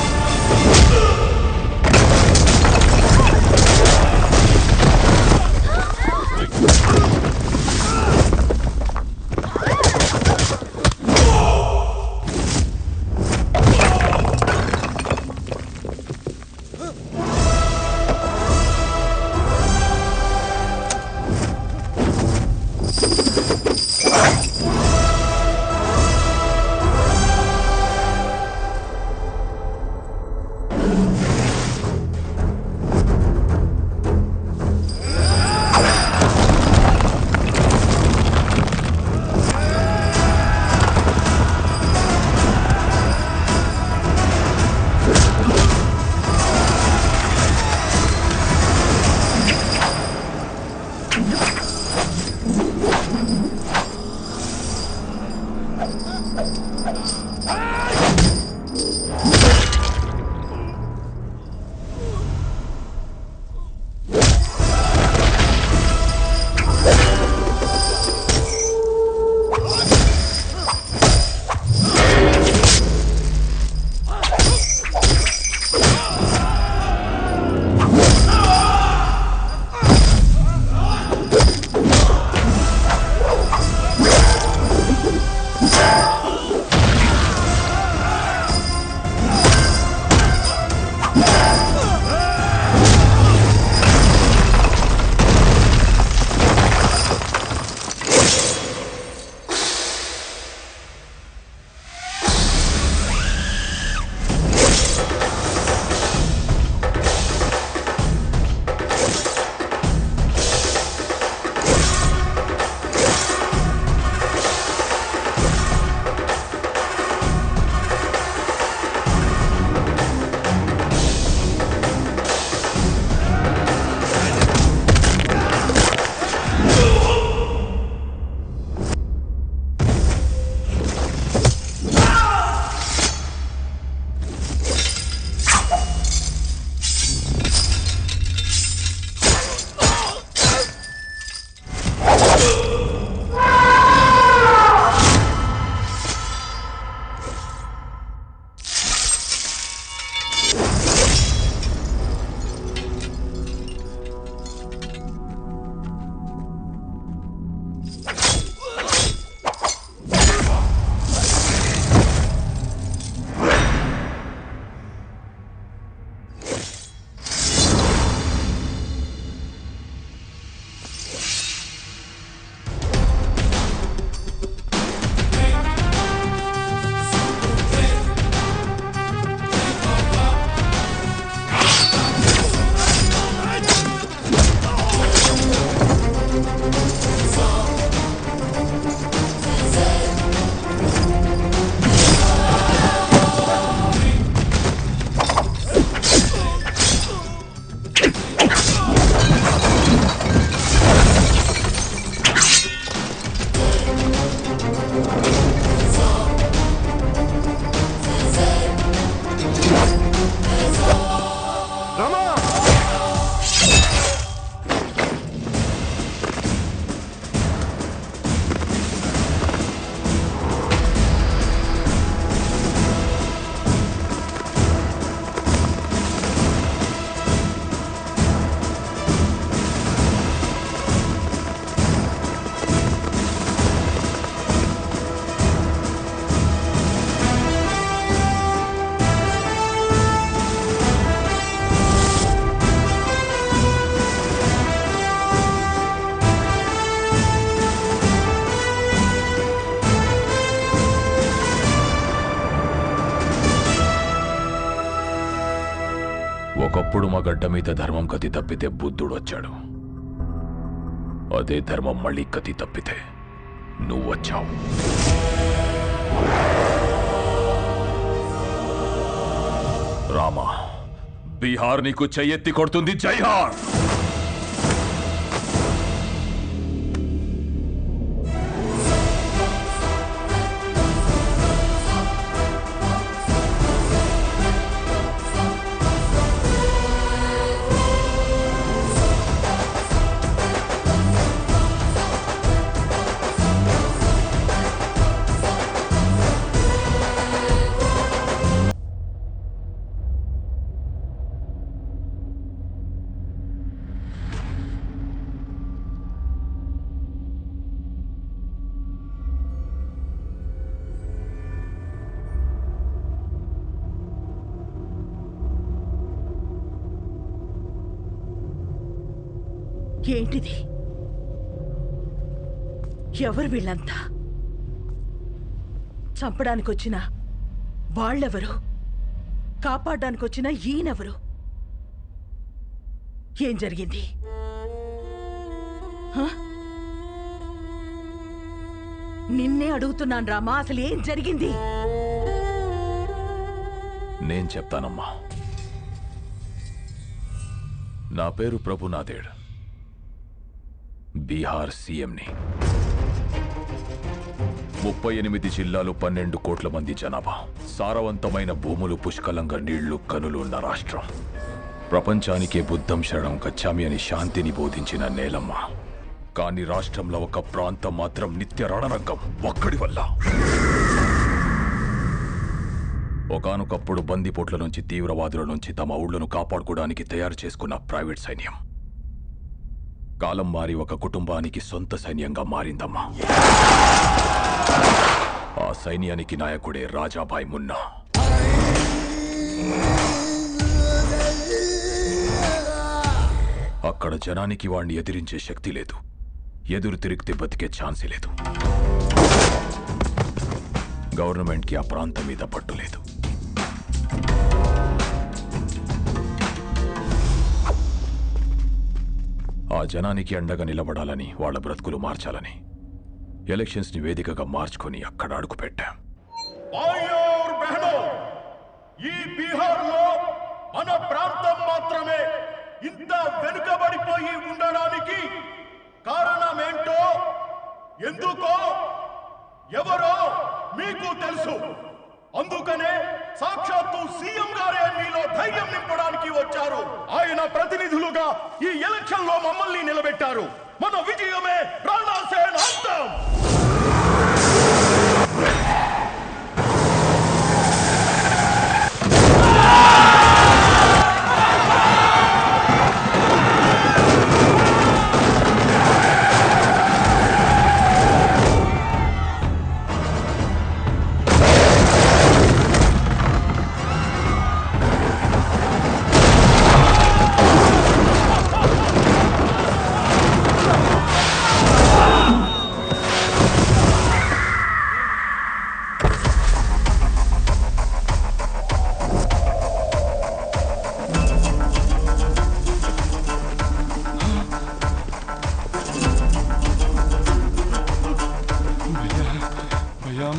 ఒకప్పుడు మా గడ్డ మీద ధర్మం కతి తప్పితే బుద్ధుడు వచ్చాడు. అదే ధర్మం మళ్ళీ కతి తప్పితే నువ్వు వచ్చావు. రామా, బీహార్ నీకు చెయ్యెత్తి కొడుతుంది. జైహార్. ఏంటిది? ఎవరు వీళ్ళంతా? చంపడానికి వచ్చిన వాళ్ళెవరు? కాపాడడానికి వచ్చిన ఈయనెవరు? ఏం జరిగింది? నిన్నే అడుగుతున్నాను రామా, అసలు ఏం జరిగింది? నేను చెప్తానమ్మా. నా పేరు ప్రభునాథేడ్, బీహార్ సీఎంని. 38 జిల్లాలు, 12 కోట్ల మంది జనాభా, సారవంతమైన భూములు, పుష్కలంగా నీళ్లు, కనులు ఉన్న రాష్ట్రం. ప్రపంచానికే బుద్ధం శరణం గచ్చామి అని శాంతిని బోధించిన నేలమ్మ. కానీ రాష్ట్రంలో ఒక ప్రాంతం మాత్రం నిత్య రణరంగం ఒక్కడి వల్ల. ఒకానొకప్పుడు బందిపోట్ల నుంచి, తీవ్రవాదుల నుంచి తమ ఊళ్లను కాపాడుకోవడానికి తయారు చేసుకున్న ప్రైవేట్ సైన్యం కాలం మారి ఒక కుటుంబానికి సొంత సైన్యంగా మారిందమ్మా. ఆ సైన్యానికి నాయకుడే రాజాభాయ్ మున్నా. అక్కడ జనానికి వాణ్ణి ఎదిరించే శక్తి లేదు, ఎదురు తిరిగితే బతికే ఛాన్సే లేదు. గవర్నమెంట్కి ఆ ప్రాంతం మీద పట్టు లేదు. ఆ జనానికి అండగా నిలబడాలని, వాళ్ళ బ్రతుకులు మార్చాలని ఎలక్షన్స్ ని వేదికగా మార్చుకొని అక్కడ అడుగు పెట్టాం. ఈ బీహార్లో మన ప్రాంతం మాత్రమే ఇంత వెనుకబడిపోయి ఉండడానికి కారణమేంటో, ఎందుకో, ఎవరో మీకు తెలుసు. అందుకనే సాక్షాత్తు సీఎం గారే మీలో ధైర్యం నింపడానికి వచ్చారు. ఆయన ప్రతినిధులుగా ఈ ఎలక్షన్ లో మమ్మల్ని నిలబెట్టారు. మన విజయమే రాణా సేన అంతం.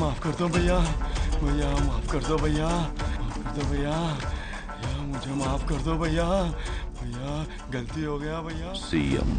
माफ कर दो भैया, भैया माफ कर दो भैया, माफ कर दो भैया, भैया मुझे माफ कर दो भैया, भैया गलती हो गया भैया। सीएम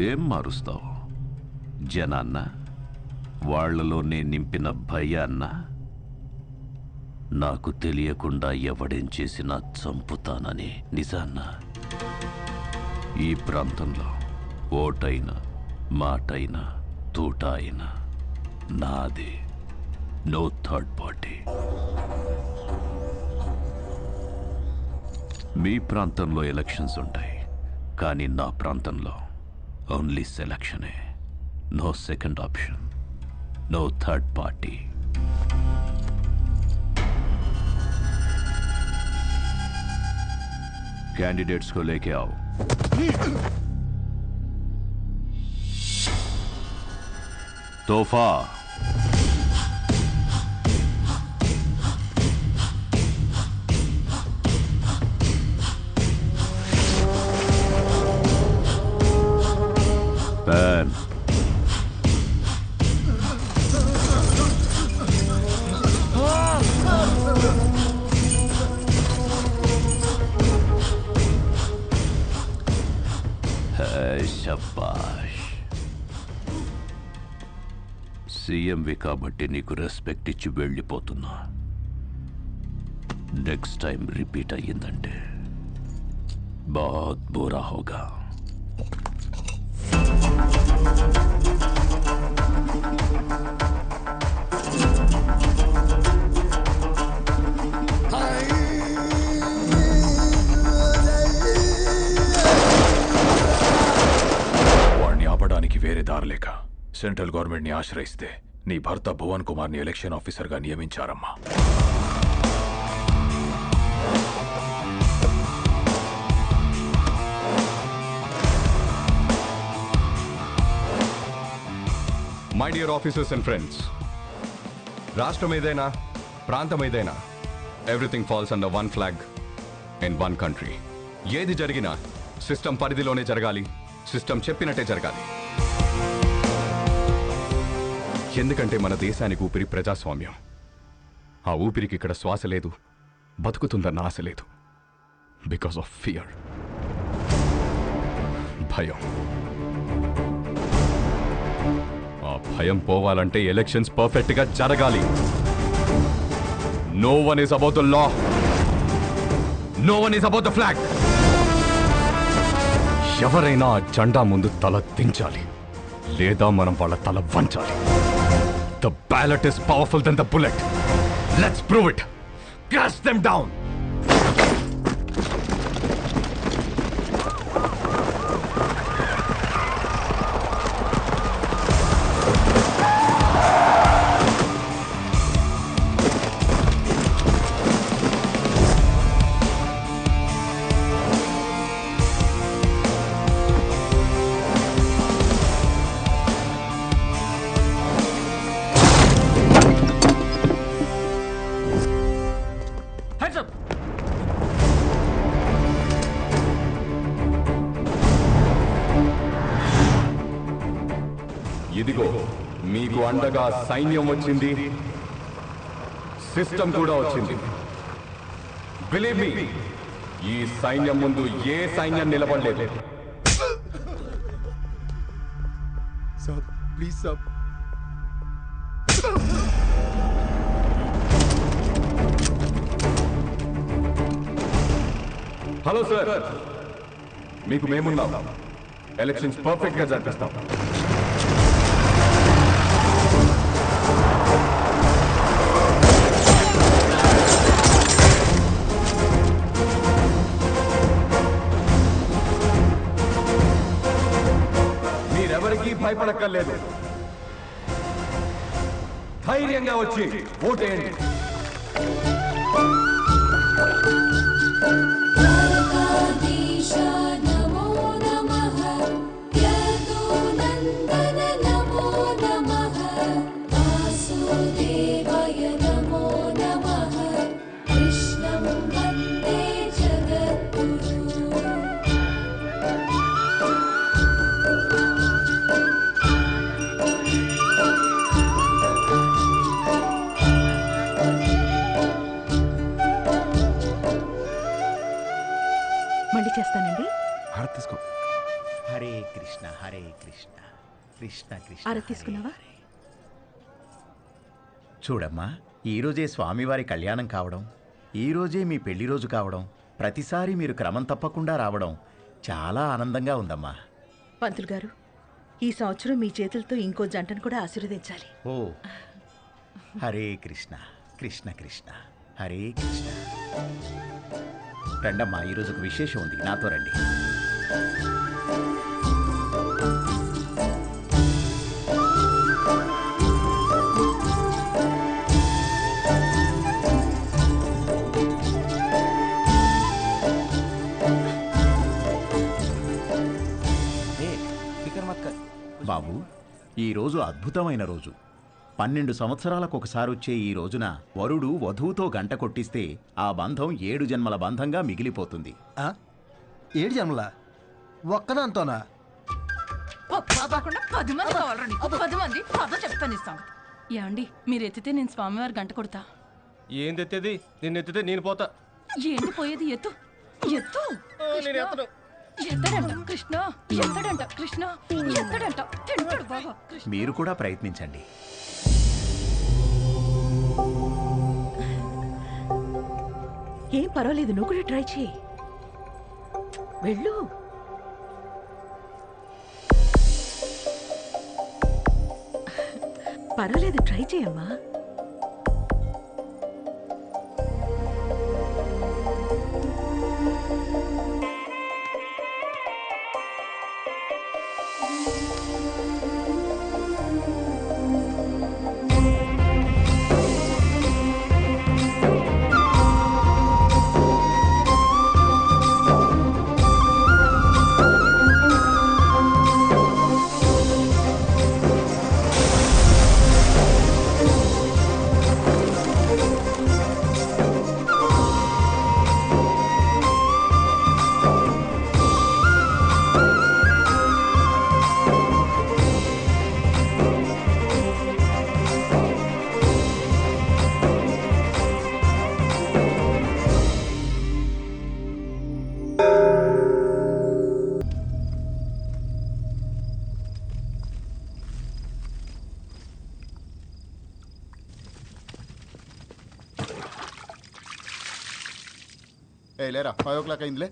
ఏం మారుస్తావు? జనాన్న, వాళ్లలోనే నింపిన భయాన్న? నాకు తెలియకుండా ఎవడేం చేసినా చంపుతానని నిజాన్న? ఈ ప్రాంతంలో ఓటైనా, మాటైనా, తూట అయినా నాదే. No third party. మీ ప్రాంతంలో ఎలక్షన్స్ ఉంటాయి, కానీ నా ప్రాంతంలో ఓన్లీ సెలక్షనే. No second option, no third party. कैंडिडेट्स को लेके आओ। तोहफा पैन शाबाश। సీఎంవి కాబట్టి నీకు రెస్పెక్ట్ ఇచ్చి వెళ్ళిపోతున్నా. నెక్స్ట్ టైం రిపీట్ అయ్యిందంటే बहुत बुरा होगा. వాడిని ఆపడానికి వేరే దారి లేక సెంట్రల్ గవర్నమెంట్ ని ఆశ్రయిస్తే నీ భర్త భువన్ కుమార్ ని ఎలక్షన్ ఆఫీసర్ గా నియమించారమ్మా. My dear officers and friends, రాష్ట్రం ఏదైనా ప్రాంతం ఏదైనా everything falls under one flag in one country. ఏది జరిగినా సిస్టమ్ పరిధిలోనే జరగాలి, సిస్టమ్ చెప్పినట్టే జరగాలి. ఎందుకంటే మన దేశానికి ఊపిరి ప్రజాస్వామ్యం. ఆ ఊపిరికి ఇక్కడ శ్వాస లేదు, బతుకుతుందన్న ఆశ లేదు. బికాస్ ఆఫ్ ఫియర్, భయం. ఆ భయం పోవాలంటే ఎలక్షన్స్ పర్ఫెక్ట్ గా జరగాలి. No one is about the law, no one is about the flag. ఎవరైనా ఆ జెండా ముందు తల దించాలి, లేదా మనం వాళ్ళ తల వంచాలి. The ballot is powerful then the bullet. Let's prove it. Crash them down. ఇదిగో మీకు అండగా సైన్యం వచ్చింది, సిస్టమ్ కూడా వచ్చింది. బిలీవ్ మీ, ఈ సైన్యం ముందు ఏ సైన్యం నిలబడలేదు. Sir please sir. Hello sir, మీకు మేమున్నాం. ఎలక్షన్స్ పర్ఫెక్ట్ గా జరిపిస్తాం. మీరెవరికీ భయపడక్కర్లేదు. ధైర్యంగా వచ్చి ఓటేయండి. మళ్ళీ చేస్తానండి. హారతి తీసుకో. హరే కృష్ణ హరే కృష్ణ కృష్ణ కృష్ణ. హారతి తీసుకున్నావా? చూడమ్మా, ఈరోజే స్వామివారి కళ్యాణం కావడం, ఈరోజే మీ పెళ్లి రోజు కావడం, ప్రతిసారి మీరు క్రమం తప్పకుండా రావడం చాలా ఆనందంగా ఉందమ్మా. పంతులు గారు, ఈ సంవత్సరం మీ చేతులతో ఇంకో జంటను కూడా ఆశీర్వదించాలి. ఓ హరే కృష్ణ కృష్ణ కృష్ణ హరే కృష్ణ. రండమ్మా, ఈరోజు ఒక విశేషం ఉంది, నాతో రండి. బాబు, ఈరోజు అద్భుతమైన రోజు. 12 సంవత్సరాలకు ఒకసారి వచ్చే ఈ రోజున వరుడు వధువుతో గంట కొట్టిస్తే ఆ బంధం 7 జన్మల బంధంగా మిగిలిపోతుంది. 7 జన్మల ఒక్కదాంతోనా? 10 మంది కావాలరా నీకు? 10 మంది పద చెప్తానిస్తాం. ఏమండి, మీరు ఎత్తితే నేను స్వామివారి గంట కొడతా. ఏంది ఎత్తేది? నిన్ను ఎత్తితే నేను పోతా. ఏంటి పోయేది? ఎత్తు ఎత్తు. ఎత్తడంట కృష్ణ, ఎత్తడంట కృష్ణ, ఎత్తడంట తింటాడు బాగా. మీరు కూడా ప్రయత్నించండి. ఏం పర్వాలేదు, నువ్వు కూడా ట్రై చేయి. వెళ్ళు. పర్వాలేదు, ట్రై చేయమ్మా. ఏ లేరా 5 o'clock అయిందిలే.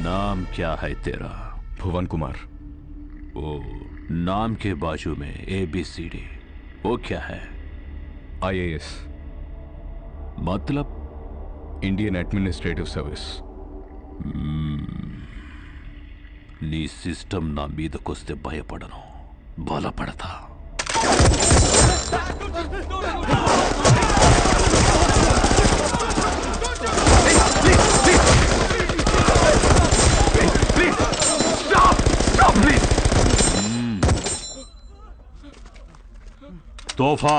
नाम क्या है तेरा? भुवन कुमार। ओ, नाम के बाजू में ABCD, वो क्या है? IAS मतलब? Indian administrative service. నీ సిస్టమ్ నా మీదకొస్తే భయపడను, బలపడతా. तोहफा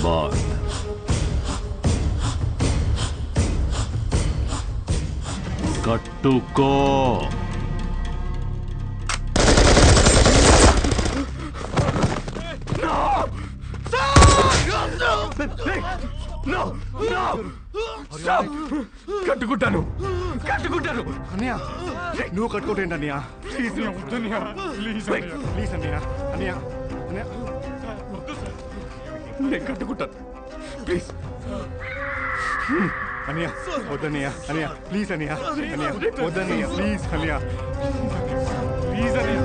बात कट्टुको కట్టుకుంటాను కట్టుకుంటాను అన్నయ్య నువ్వు కట్టుకోటేంటి అన్నయ్య ప్లీజ్ ప్లీజ్ ప్లీజ్ అన్నయ్య అన్నయ్య అన్నయ్య నేను కట్టుకుంటాను ప్లీజ్ అన్నయ్య వద్దన్నయ్య అన్నయ్య ప్లీజ్ అన్నయ్య అన్నయ్య వద్దన్నయ్య ప్లీజ్ అన్నయ్య ప్లీజ్ అన్నయ్య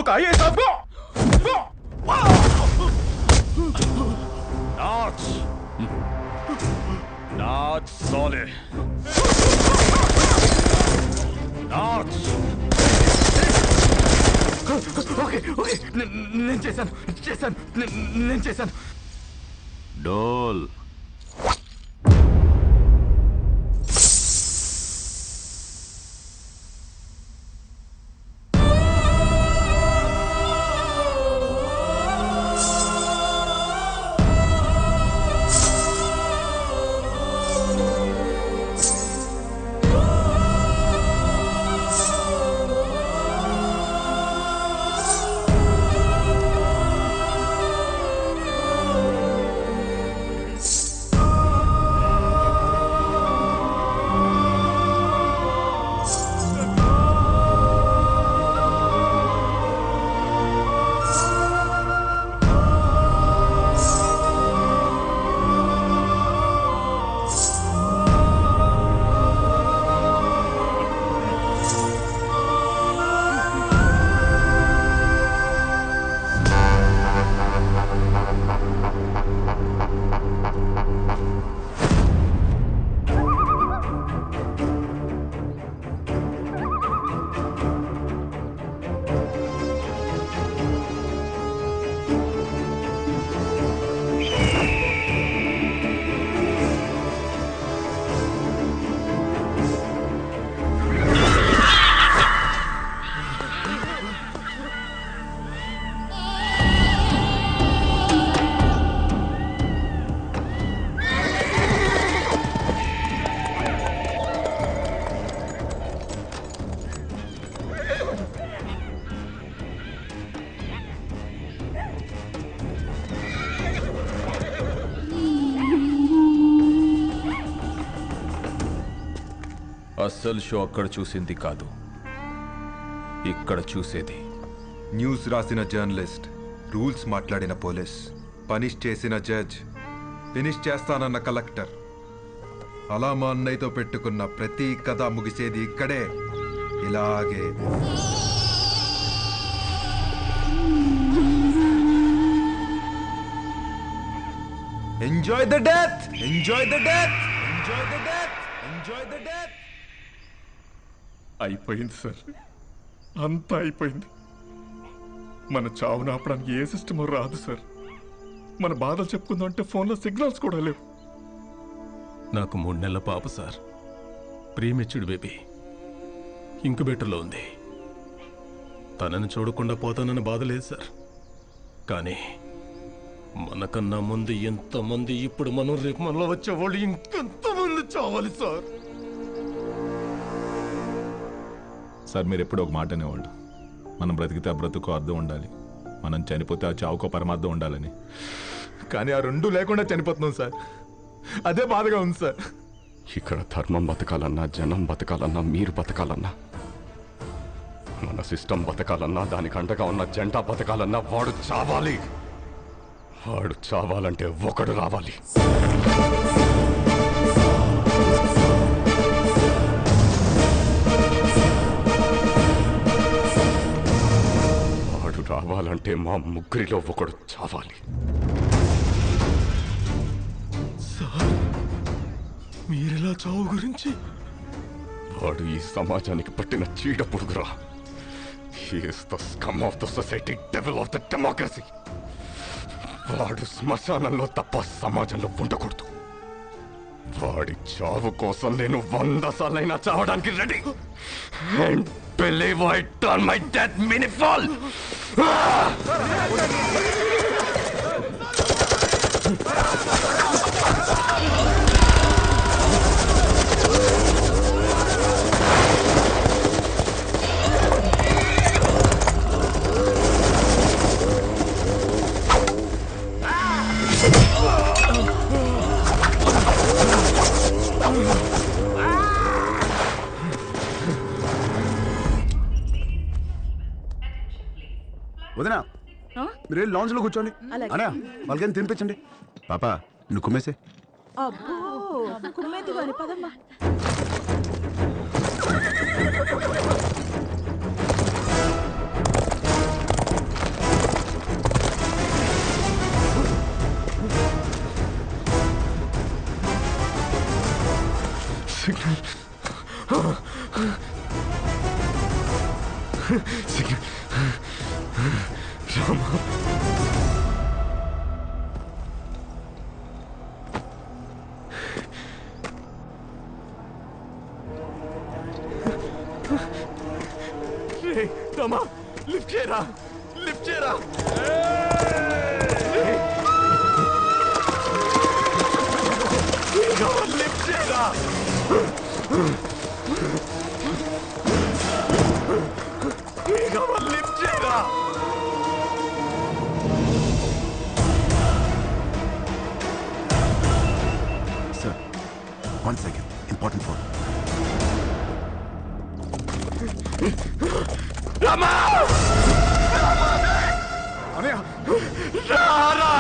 ఒక IAS officer Not solid. Not. Okay okay నేను చేశాను డోల్. అస్సలు షో అక్కడ చూసింది కాదు, ఇక్కడ చూసేది. న్యూస్ రాసిన జర్నలిస్ట్, రూల్స్ మాట్లాడిన పోలీస్, పనిష్ చేసిన జడ్జ్, ఫినిష్ చేస్తానన్న కలెక్టర్, అలా మా అన్నయ్యతో పెట్టుకున్న ప్రతి కథ ముగిసేది ఇక్కడే, ఇలాగే. Enjoy the death, enjoy the death, enjoy the death, enjoy the death. అయిపోయింది సార్, అంతా అయిపోయింది. మన చావును ఆపడానికి ఏ సిస్టమో రాదు సార్. మన బాధలు చెప్పుకుందాం అంటే ఫోన్లో సిగ్నల్స్ కూడా లేవు. నాకు 3 నెలల పాప సార్, ప్రీమెచ్యూర్డ్ బేబీ, ఇంక్యుబేటర్లో ఉంది. తనని చూడకుండా పోతానన్న బాధ లేదు సార్. కానీ మనకన్నా ముందు ఎంతమంది, ఇప్పుడు మనం రేపు మనలో వచ్చేవాళ్ళు ఇంకెంతమంది చావాలి సార్. సార్ మీరు ఎప్పుడు ఒక మాట అనేవాళ్ళు, మనం బ్రతికితే ఆ బ్రతుకు అర్థం ఉండాలి, మనం చనిపోతే ఆ చావుకో పరమార్థం ఉండాలని. కానీ ఆ రెండు లేకుండా చనిపోతున్నాం సార్. అదే బాధగా ఉంది సార్. ఇక్కడ ధర్మం బతకాలన్నా, జనం బతకాలన్నా, మీరు బతకాలన్నా, మన సిస్టమ్ బతకాలన్నా, దానికి అండగా ఉన్న జెండా బతకాలన్నా వాడు చావాలి. వాడు చావాలంటే ఒకడు రావాలి. వాడు రావాలంటే మా ముగ్గురిలో ఒకడు చావాలి. సార్ మీరెలా చావు గురించి? వాడు ఈ సమాజానికి పట్టిన చీడ పురుగురా. He is the scum of the society, devil of the democracy. వాడు శ్మశానంలో తప్ప సమాజంలో ఉండకూడదు. వాడి చావు కోసం నేను 100 సార్లైనా చావడానికి ready. And believe I turn my death meaningful. వదినా మీరు లాంజ్ లో కూర్చోండి. అనే వాళ్ళకి తినిపించండి. పాప నువ్వు కుమ్మేసే. అబ్బో కుమ్మేది కాని పదమ్మా. తమా లిఫ్ట్ చేయరా, లిఫ్ట్ చేయరా. లిఫ్ట్ చేయరా. లిఫ్ట్ చేయరా. Sir, 1 second. Important phone. Rama! Anaya! Rara!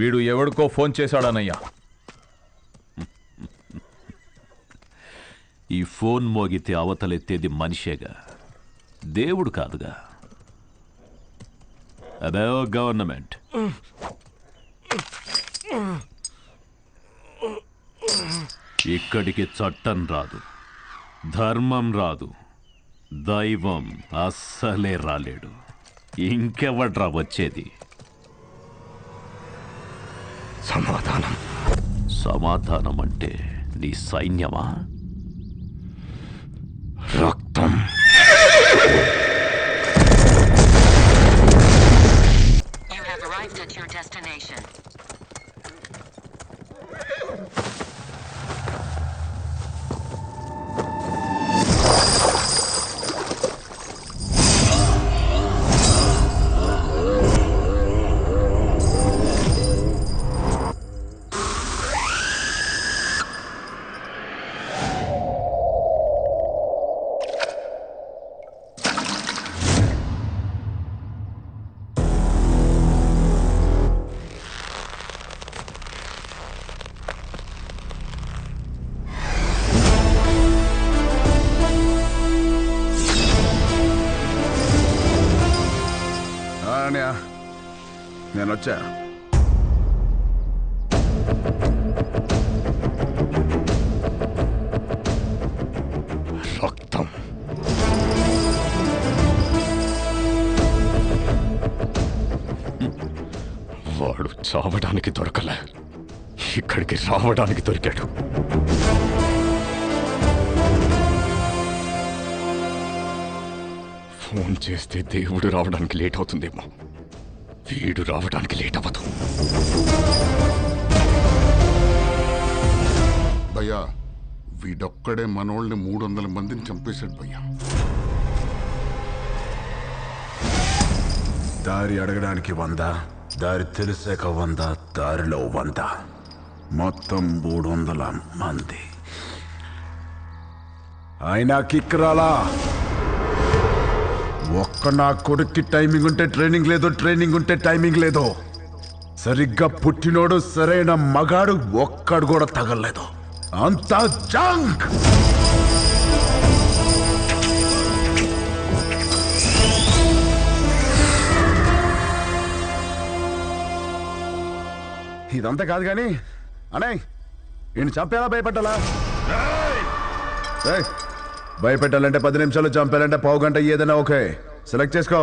వీడు ఎవడికో ఫోన్ చేశాడనయ్యా. ఈ ఫోన్ మోగితే అవతలెత్తేది మనిషేగా, దేవుడు కాదుగా. అదే గవర్నమెంట్. ఇక్కడికి చట్టం రాదు, ధర్మం రాదు, దైవం అస్సలే రాలేడు. ఇంకెవడ్రా వచ్చేది? సమాధానం. సమాధానం అంటే నీ సైన్యమా? రక్తం. You have arrived at your destination. నేను వచ్చా. రక్తం. వాడు చావడానికి దొరకలే, ఇక్కడికి రావడానికి దొరికాడు. ఫోన్ చేస్తే దేవుడు రావడానికి లేట్ అవుతుందేమో, వీడు రావడానికి లేట్ అవ్వదు. భయ్యా, వీడొక్కడే మనోళ్ళని 300 మందిని చంపేశాడు భయ్యా. దారి అడగడానికి 100, దారి తెలిసాక 100, దారిలో 100, మొత్తం 300 మంది. అయినా కిక్ రాలా. ఒక్క నా కొడుక్కి టైమింగ్ ఉంటే ట్రైనింగ్ లేదో, ట్రైనింగ్ ఉంటే టైమింగ్ లేదో. సరిగ్గా పుట్టినోడు సరైన మగాడు ఒక్కడు కూడా తగలలేదు. అంతా జంక్. ఇదంతా కాదు కానీ అనే ఈయన చంపేలా భయపెట్టాలా? భయపెట్టాలంటే 10 నిమిషాలు, చంపాలంటే పావు గంట, ఏదైనా ఓకే. సెలెక్ట్ చేసుకో.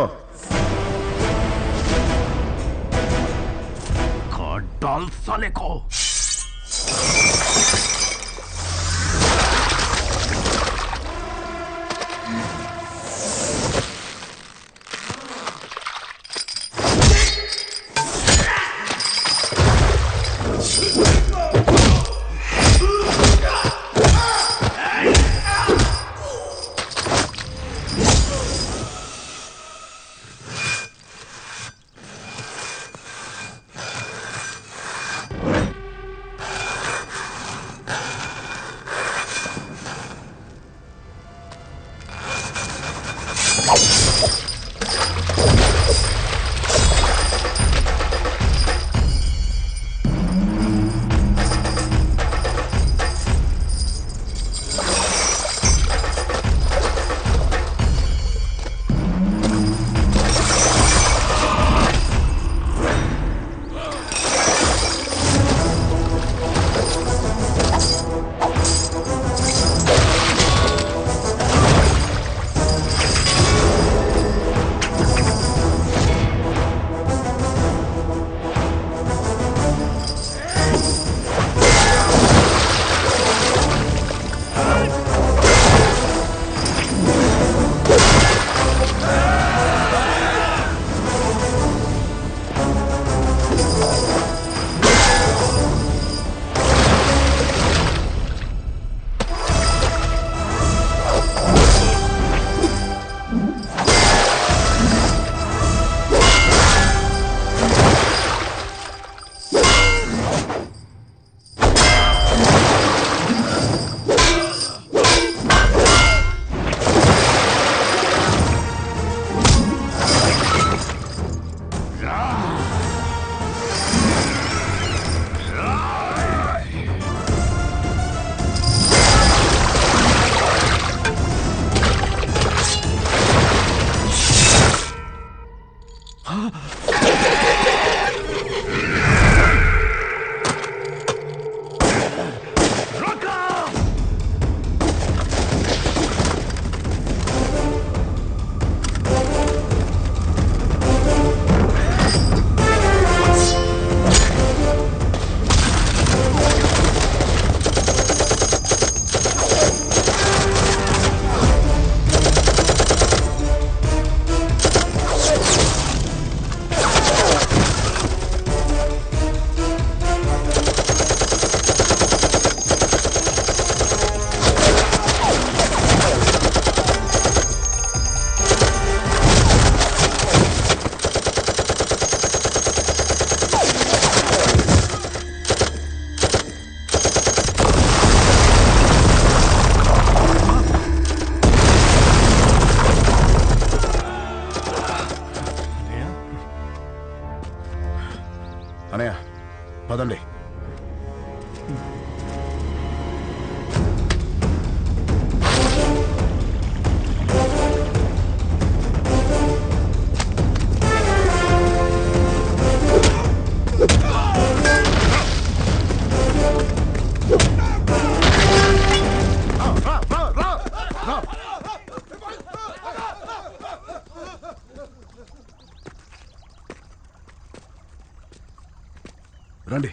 అనయ్య పదండి. రండి.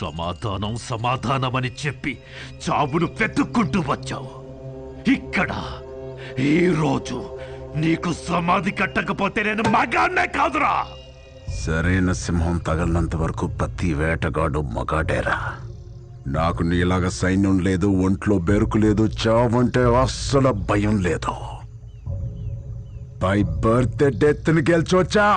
సమాధానం సమాధానమని చెప్పి చావును వెతుక్కుంటూ వచ్చావు. ఇక్కడ ఈరోజు నీకు సమాధి కట్టకపోతే నేను మగాన్నే కాదురా. సరైన సింహం తగలనంత వరకు ప్రతి వేటగాడు మగాడేరా. నాకు నీలాగా సైన్యం లేదు, ఒంట్లో బెరుకు లేదు, చావంటే అస్సలు భయం లేదు. బై బర్త్ డెత్ ని గెలిచొచ్చా.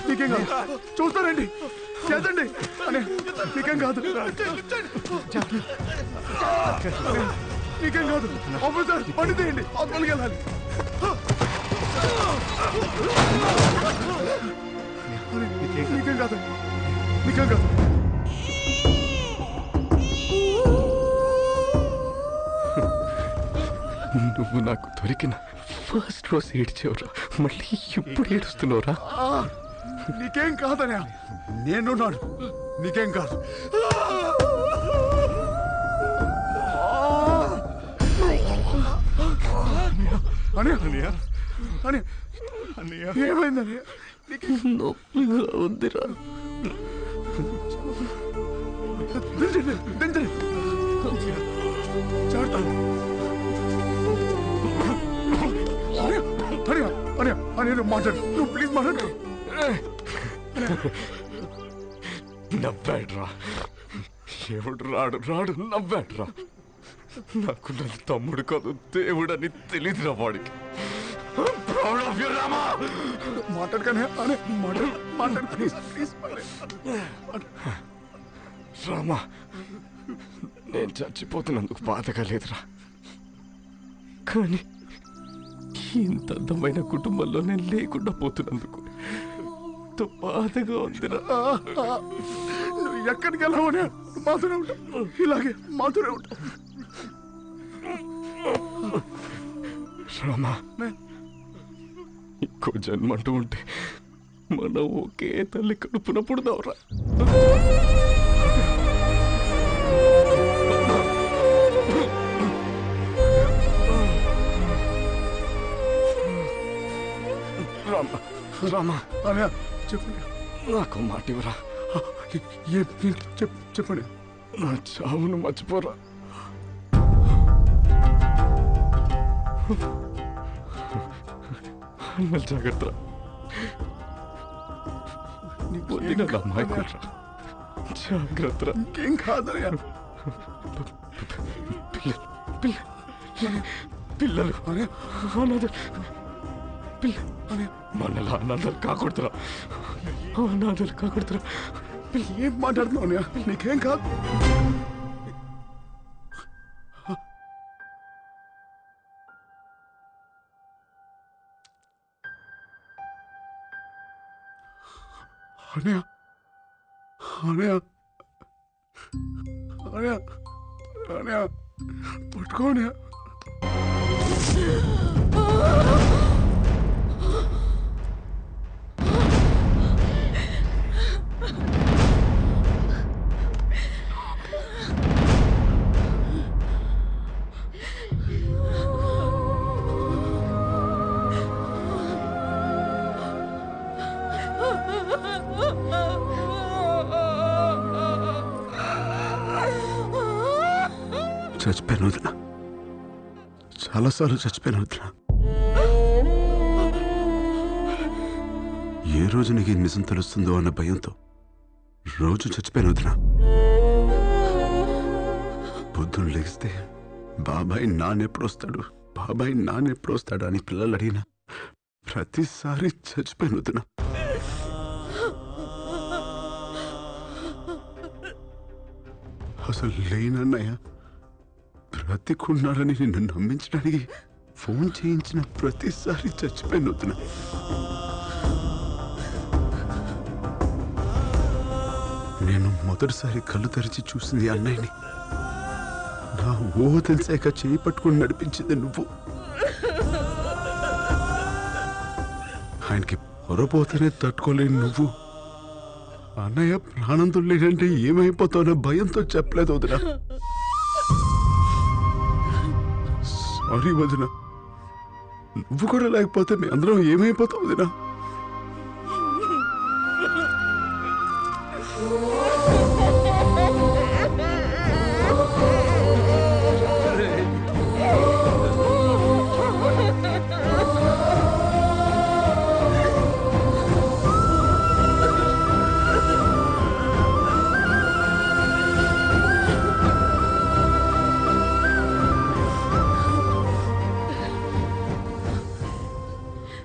నీకేం కాదు, చూస్తారండి, చేద్దండి. నీకేం కాదు, నీకేం కాదు. ఆఫీసర్ బండి తీయండి, హాస్పిటల్కి వెళ్ళాలి. నీకేం కాదు, నీకేం కాదు. నువ్వు నాకు దొరికిన ఫస్ట్ రోజు ఏడ్చేవరా, మళ్ళీ ఇప్పుడు ఏడుస్తున్నావురా? నీకేం కాదనే, నేనున్నాను, నీకేం కాదు. ఏమైందని నొప్పిగా ఉందిరా. మాట్లాడు, నువ్వు ప్లీజ్ మాట్లాడు. నవ్వాడ్రా, ఎవడు రాడు రాడు నవ్వాడ్రా. నాకు నా తమ్ముడు కాదు దేవుడని తెలియదురా వాడికి. మాట్లాడకనే మాట్లాడు ప్లీజ్ ప్లీజ్. రామా, నేను చచ్చిపోతున్నందుకు బాధగా లేదురా, కానీ ఇంత అందమైన కుటుంబంలో నేను లేకుండా పోతున్నందుకు బాధగా ఉందిరా. నువ్వు ఎక్కడికి వెళ్ళావనే మాతోనే ఉంటా, ఇలాగే మాతోనే ఉంటా. రామా, ఇంకో జన్మంటూ ఉంటే మనం ఒకే తల్లి కడుపున పుడదావురా. రామా రామా, చెప్పండి, నాకు మాట ఇవ్వరా. చెప్పండి. నా చావును మర్చిపోరా. అన్నలు జాగ్రత్త, జాగ్రత్త. ఇంకేం కాదయ్యా. పిల్లలు మనలా అనాథలు కాకూడదురా, అనాథలు కాకూడదురా. ఏం మాట్లాడుతున్నావు? నీకేం కాదు. అనయా అనయా అనయా అనయా పట్టుకోనయా. చచ్చిపోయాను వదిన, చాలాసార్లు చచ్చిపోయాను వదిన. ఏ రోజు నీకు ఈ నిజం తెలుస్తుందో అన్న భయంతో రోజు చచ్చిపోయాను వదిన. పొద్దున్న లేస్తే బాబాయ్ నాన్నెప్పుడు వస్తాడు, బాబాయ్ నాన్నెప్పుడు వస్తాడు అని పిల్లలు అడిగినా ప్రతిసారి చచ్చిపోయాను వదిన. అసలు లేనన్నయ్య బ్రతికున్నాడని నిన్ను నమ్మించడానికి ఫోన్ చేయించిన ప్రతిసారి చచ్చిపోయిన వద్దున. నేను మొదటిసారి కళ్ళు తెరిచి చూసింది అన్నయ్యని. నా ఊహ తెలిసాక చేయి పట్టుకుని నడిపించింది నువ్వు. ఆయనకి పొరపోతేనే తట్టుకోలేని నువ్వు అన్నయ్య ప్రాణంతో లేదంటే ఏమైపోతావో భయంతో చెప్పలేదు వదిన. సారీ వదిన, నువ్వు కూడా లేకపోతే మీ అందరం ఏమైపోతావు వదిన.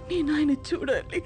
నేను ఆయన చూడాలి.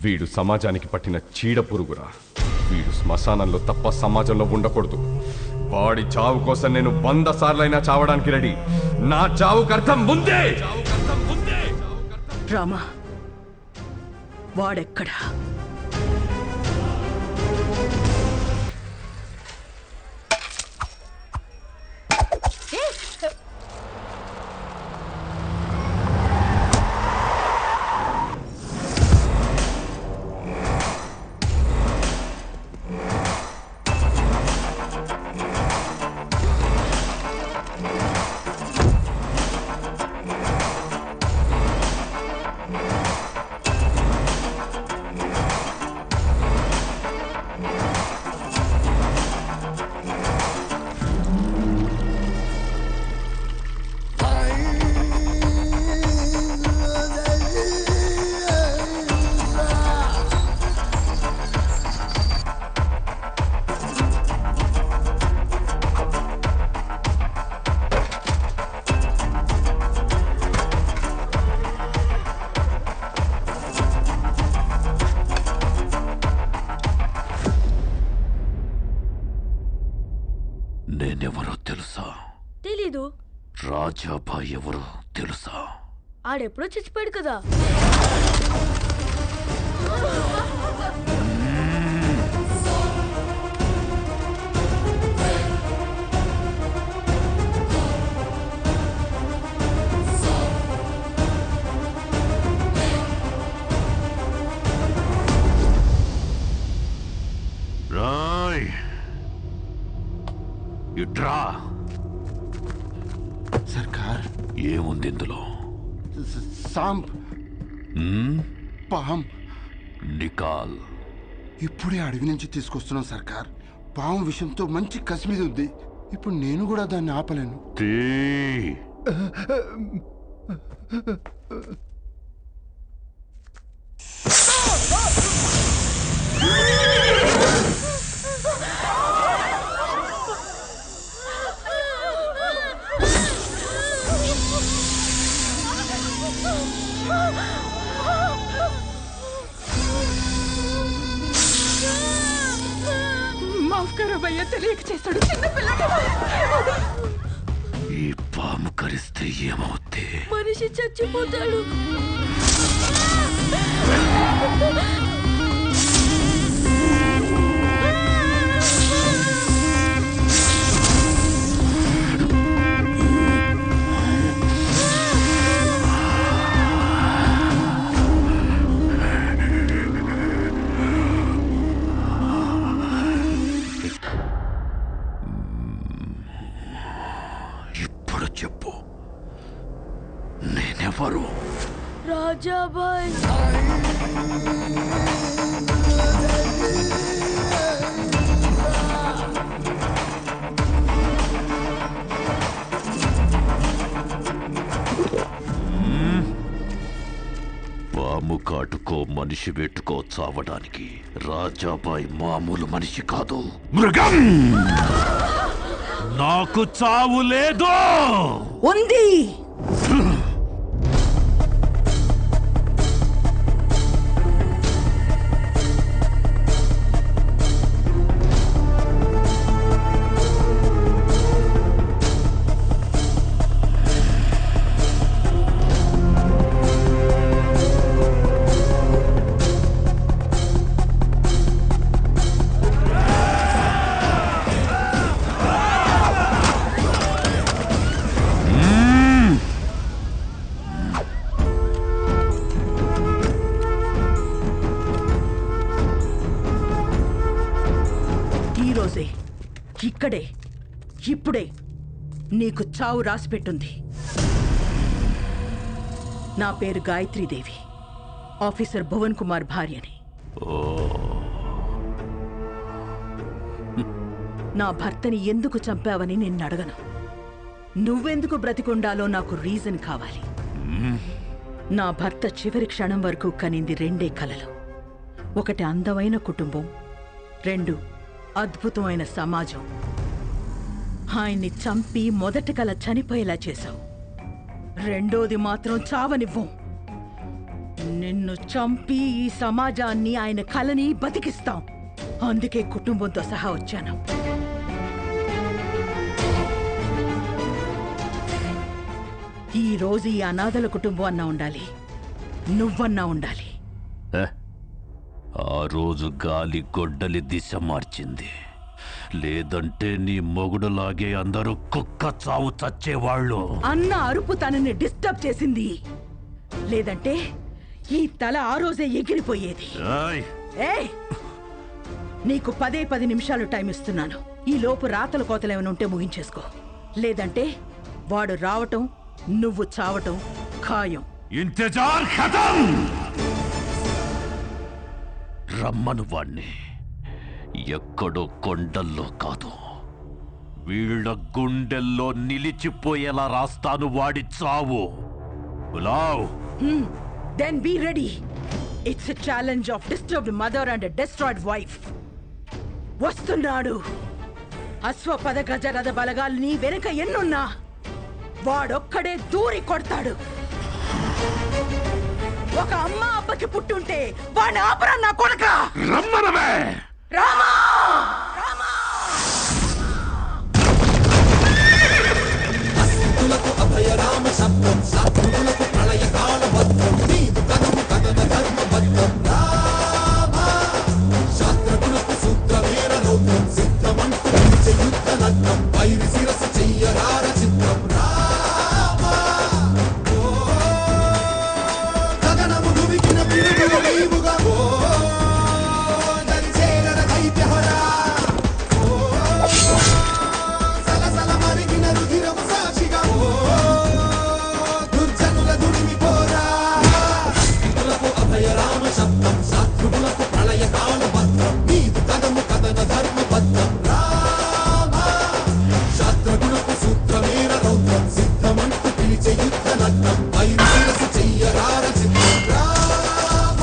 వీడు సమాజానికి పట్టిన చీడ పురుగురా. వీడు శ్మశానంలో తప్ప సమాజంలో ఉండకూడదు. వాడి చావు కోసం నేను 100 సార్లైనా చావడానికి రెడీ. నా చావుకు అర్థం ముందే. రామా, వాడెక్కడా? నేనెవరో తెలుసా? తెలీదు. రాజాబాయ్ ఎవరో తెలుసా? ఆడెప్పుడో చచ్చిపోయాడు కదా. రాయ్ ఇట్రా. సర్కార్, ఏముంది ఇందులో? సాంప్, పాం. నికాల్. ఇప్పుడే అడవి నుంచి తీసుకొస్తున్నాం సర్కార్. పాము విషయంతో మంచి కసి మీద ఉంది. ఇప్పుడు నేను కూడా దాన్ని ఆపలేను. మాఫ్ కరో భయ్యా, తెలియక చేస్తాడు. చిన్న పిల్లడు. ఈ పాము కరిస్తే ఏమవుద్ది? మనిషి చచ్చిపోతాడు. ఇప్పుడు చెప్పు, నేనెవరు? రాజాబాయ్. పాము కాటుకో మనిషి పెట్టుకో చావడానికి రాజాబాయ్ మామూలు మనిషి కాదు, మృగం. నాకు చావు లేదు. ఉంది. ఇక్కడే ఇప్పుడే నీకు చావు రాసిపెట్టుంది. నా పేరు గాయత్రీదేవి, ఆఫీసర్ భువన్ కుమార్ భార్యని. నా భర్తని ఎందుకు చంపావని నిన్ను అడగను. నువ్వెందుకు బ్రతికుండాలో నాకు రీజన్ కావాలి. నా భర్త చివరి క్షణం వరకు కనింది 2 కలలు. 1 అందమైన కుటుంబం, 2 అద్భుతమైన సమాజం. ఆయన్ని చంపి మొదటి కల చనిపోయేలా చేశావు, 2వది మాత్రం చావనివ్వం. నిన్ను చంపి ఈ సమాజాన్ని ఆయన కలని బతికిస్తాం. అందుకే కుటుంబంతో సహా వచ్చాను. ఈ రోజు ఈ అనాథల కుటుంబం అన్నా ఉండాలి, నువ్వన్నా ఉండాలి. ఆ రోజు గాలి గొడ్డలి దిశ మార్చింది. లేదంటే నీ మొగుడులాగే అందరూ కుక్క చావు చచ్చేవాళ్ళు. అన్న అరుపు తనని డిస్టర్బ్ చేసింది. లేదంటే ఈ తల ఆ రోజే ఎగిరిపోయేది. ఏయ్, నీకు 10 నిమిషాలు టైం ఇస్తున్నాను. ఈ లోపు రాతల కోతలు ఏమైనా ఉంటే ముగించేసుకో. లేదంటే వాడు రావటం, నువ్వు చావటం ఖాయం. ఇంతజార్ ఖతం. రమ్మను వాణ్ణి. ఎక్కడో కొండల్లో కాదు, వీళ్ళ గుండెల్లో నిలిచిపోయేలా రాస్తాను వాడి చావు. బులావ్. Then be ready. It's a challenge of disturbed mother and a destroyed wife. వస్తున్నాడు. అశ్వపద గజరథ బలగాల్ని వెనక ఎన్నున్నా వాడొక్కడే దూరి కొడతాడు. ఒక అమ్మ అబ్బకి పుట్టుంటే వాడిని ఆపరా నా కొడక. రమ్మనవే. రామా అభయ రామ శబ్దం శత్రువులకు ప్రళయ కాల భద్రం నీదు కదము కదన ధర్మ భద్రం రామ శాస్త్రకులకు సూత్రమేర నౌత్రం సిద్ధమంటూ పిలిచే యుద్ధ నగ్నం వైరి శిరసు చెయ్యరార చిత్రం రామ గగనము దుమికిన పిరుగుల నీవుగా దరిచేరన దైత్యహరా సలసల మరిగిన రుధిరము సాక్షిగా దుర్జనుల దుడిమి పోరా. శత్రువులకు అభయ రామ శబ్దం శత్రువులకు ప్రళయ కాల భద్రం నీదు కదము కదన ధర్మ భద్రం రామ శాస్త్రగుణకు సూత్రమేర రౌద్రం సిద్ధమంటూ పిలిచే యుద్ధ నగ్నం వైరి శిరసు చెయ్యరార చిత్రం Rama.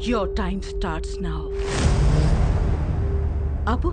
Your time starts now. Apu?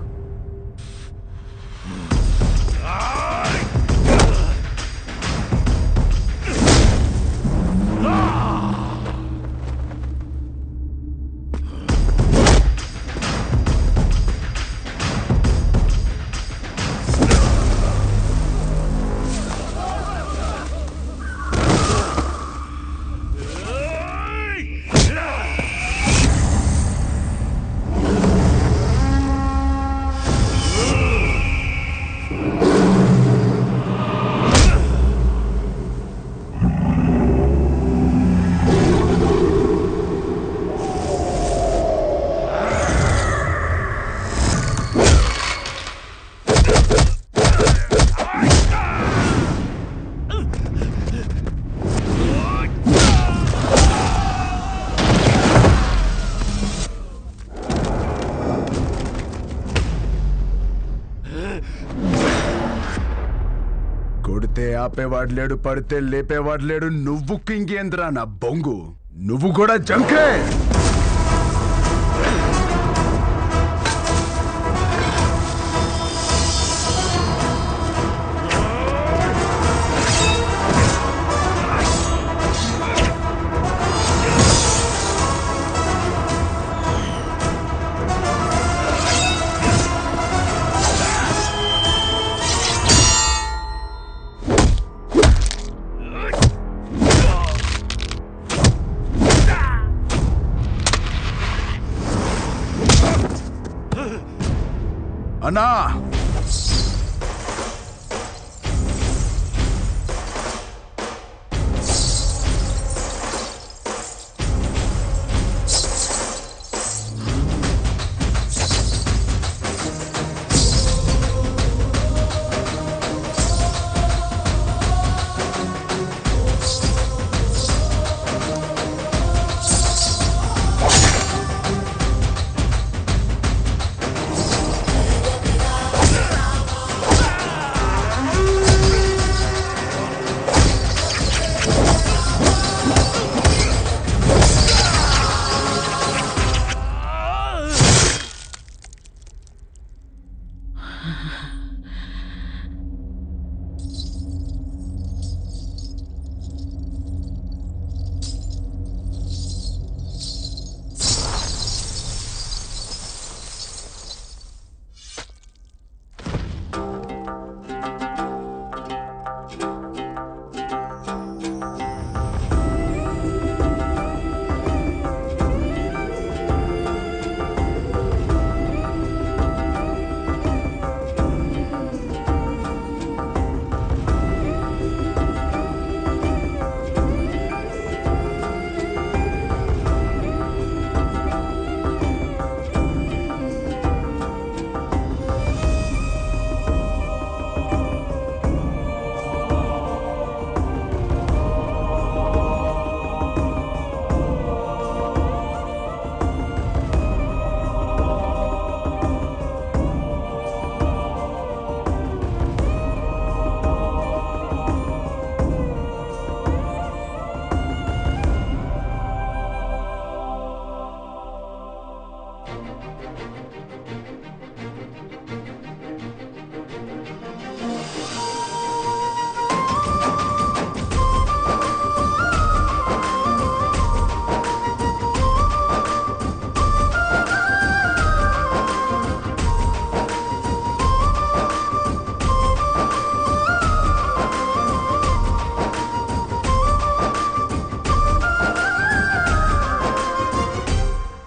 కొడితే ఆపేవాడు లేడు, పడితే లేపేవాడు లేడు. నువ్వు కింగేంద్రా నా బొంగు, నువ్వు కూడా జంకే. అన్నా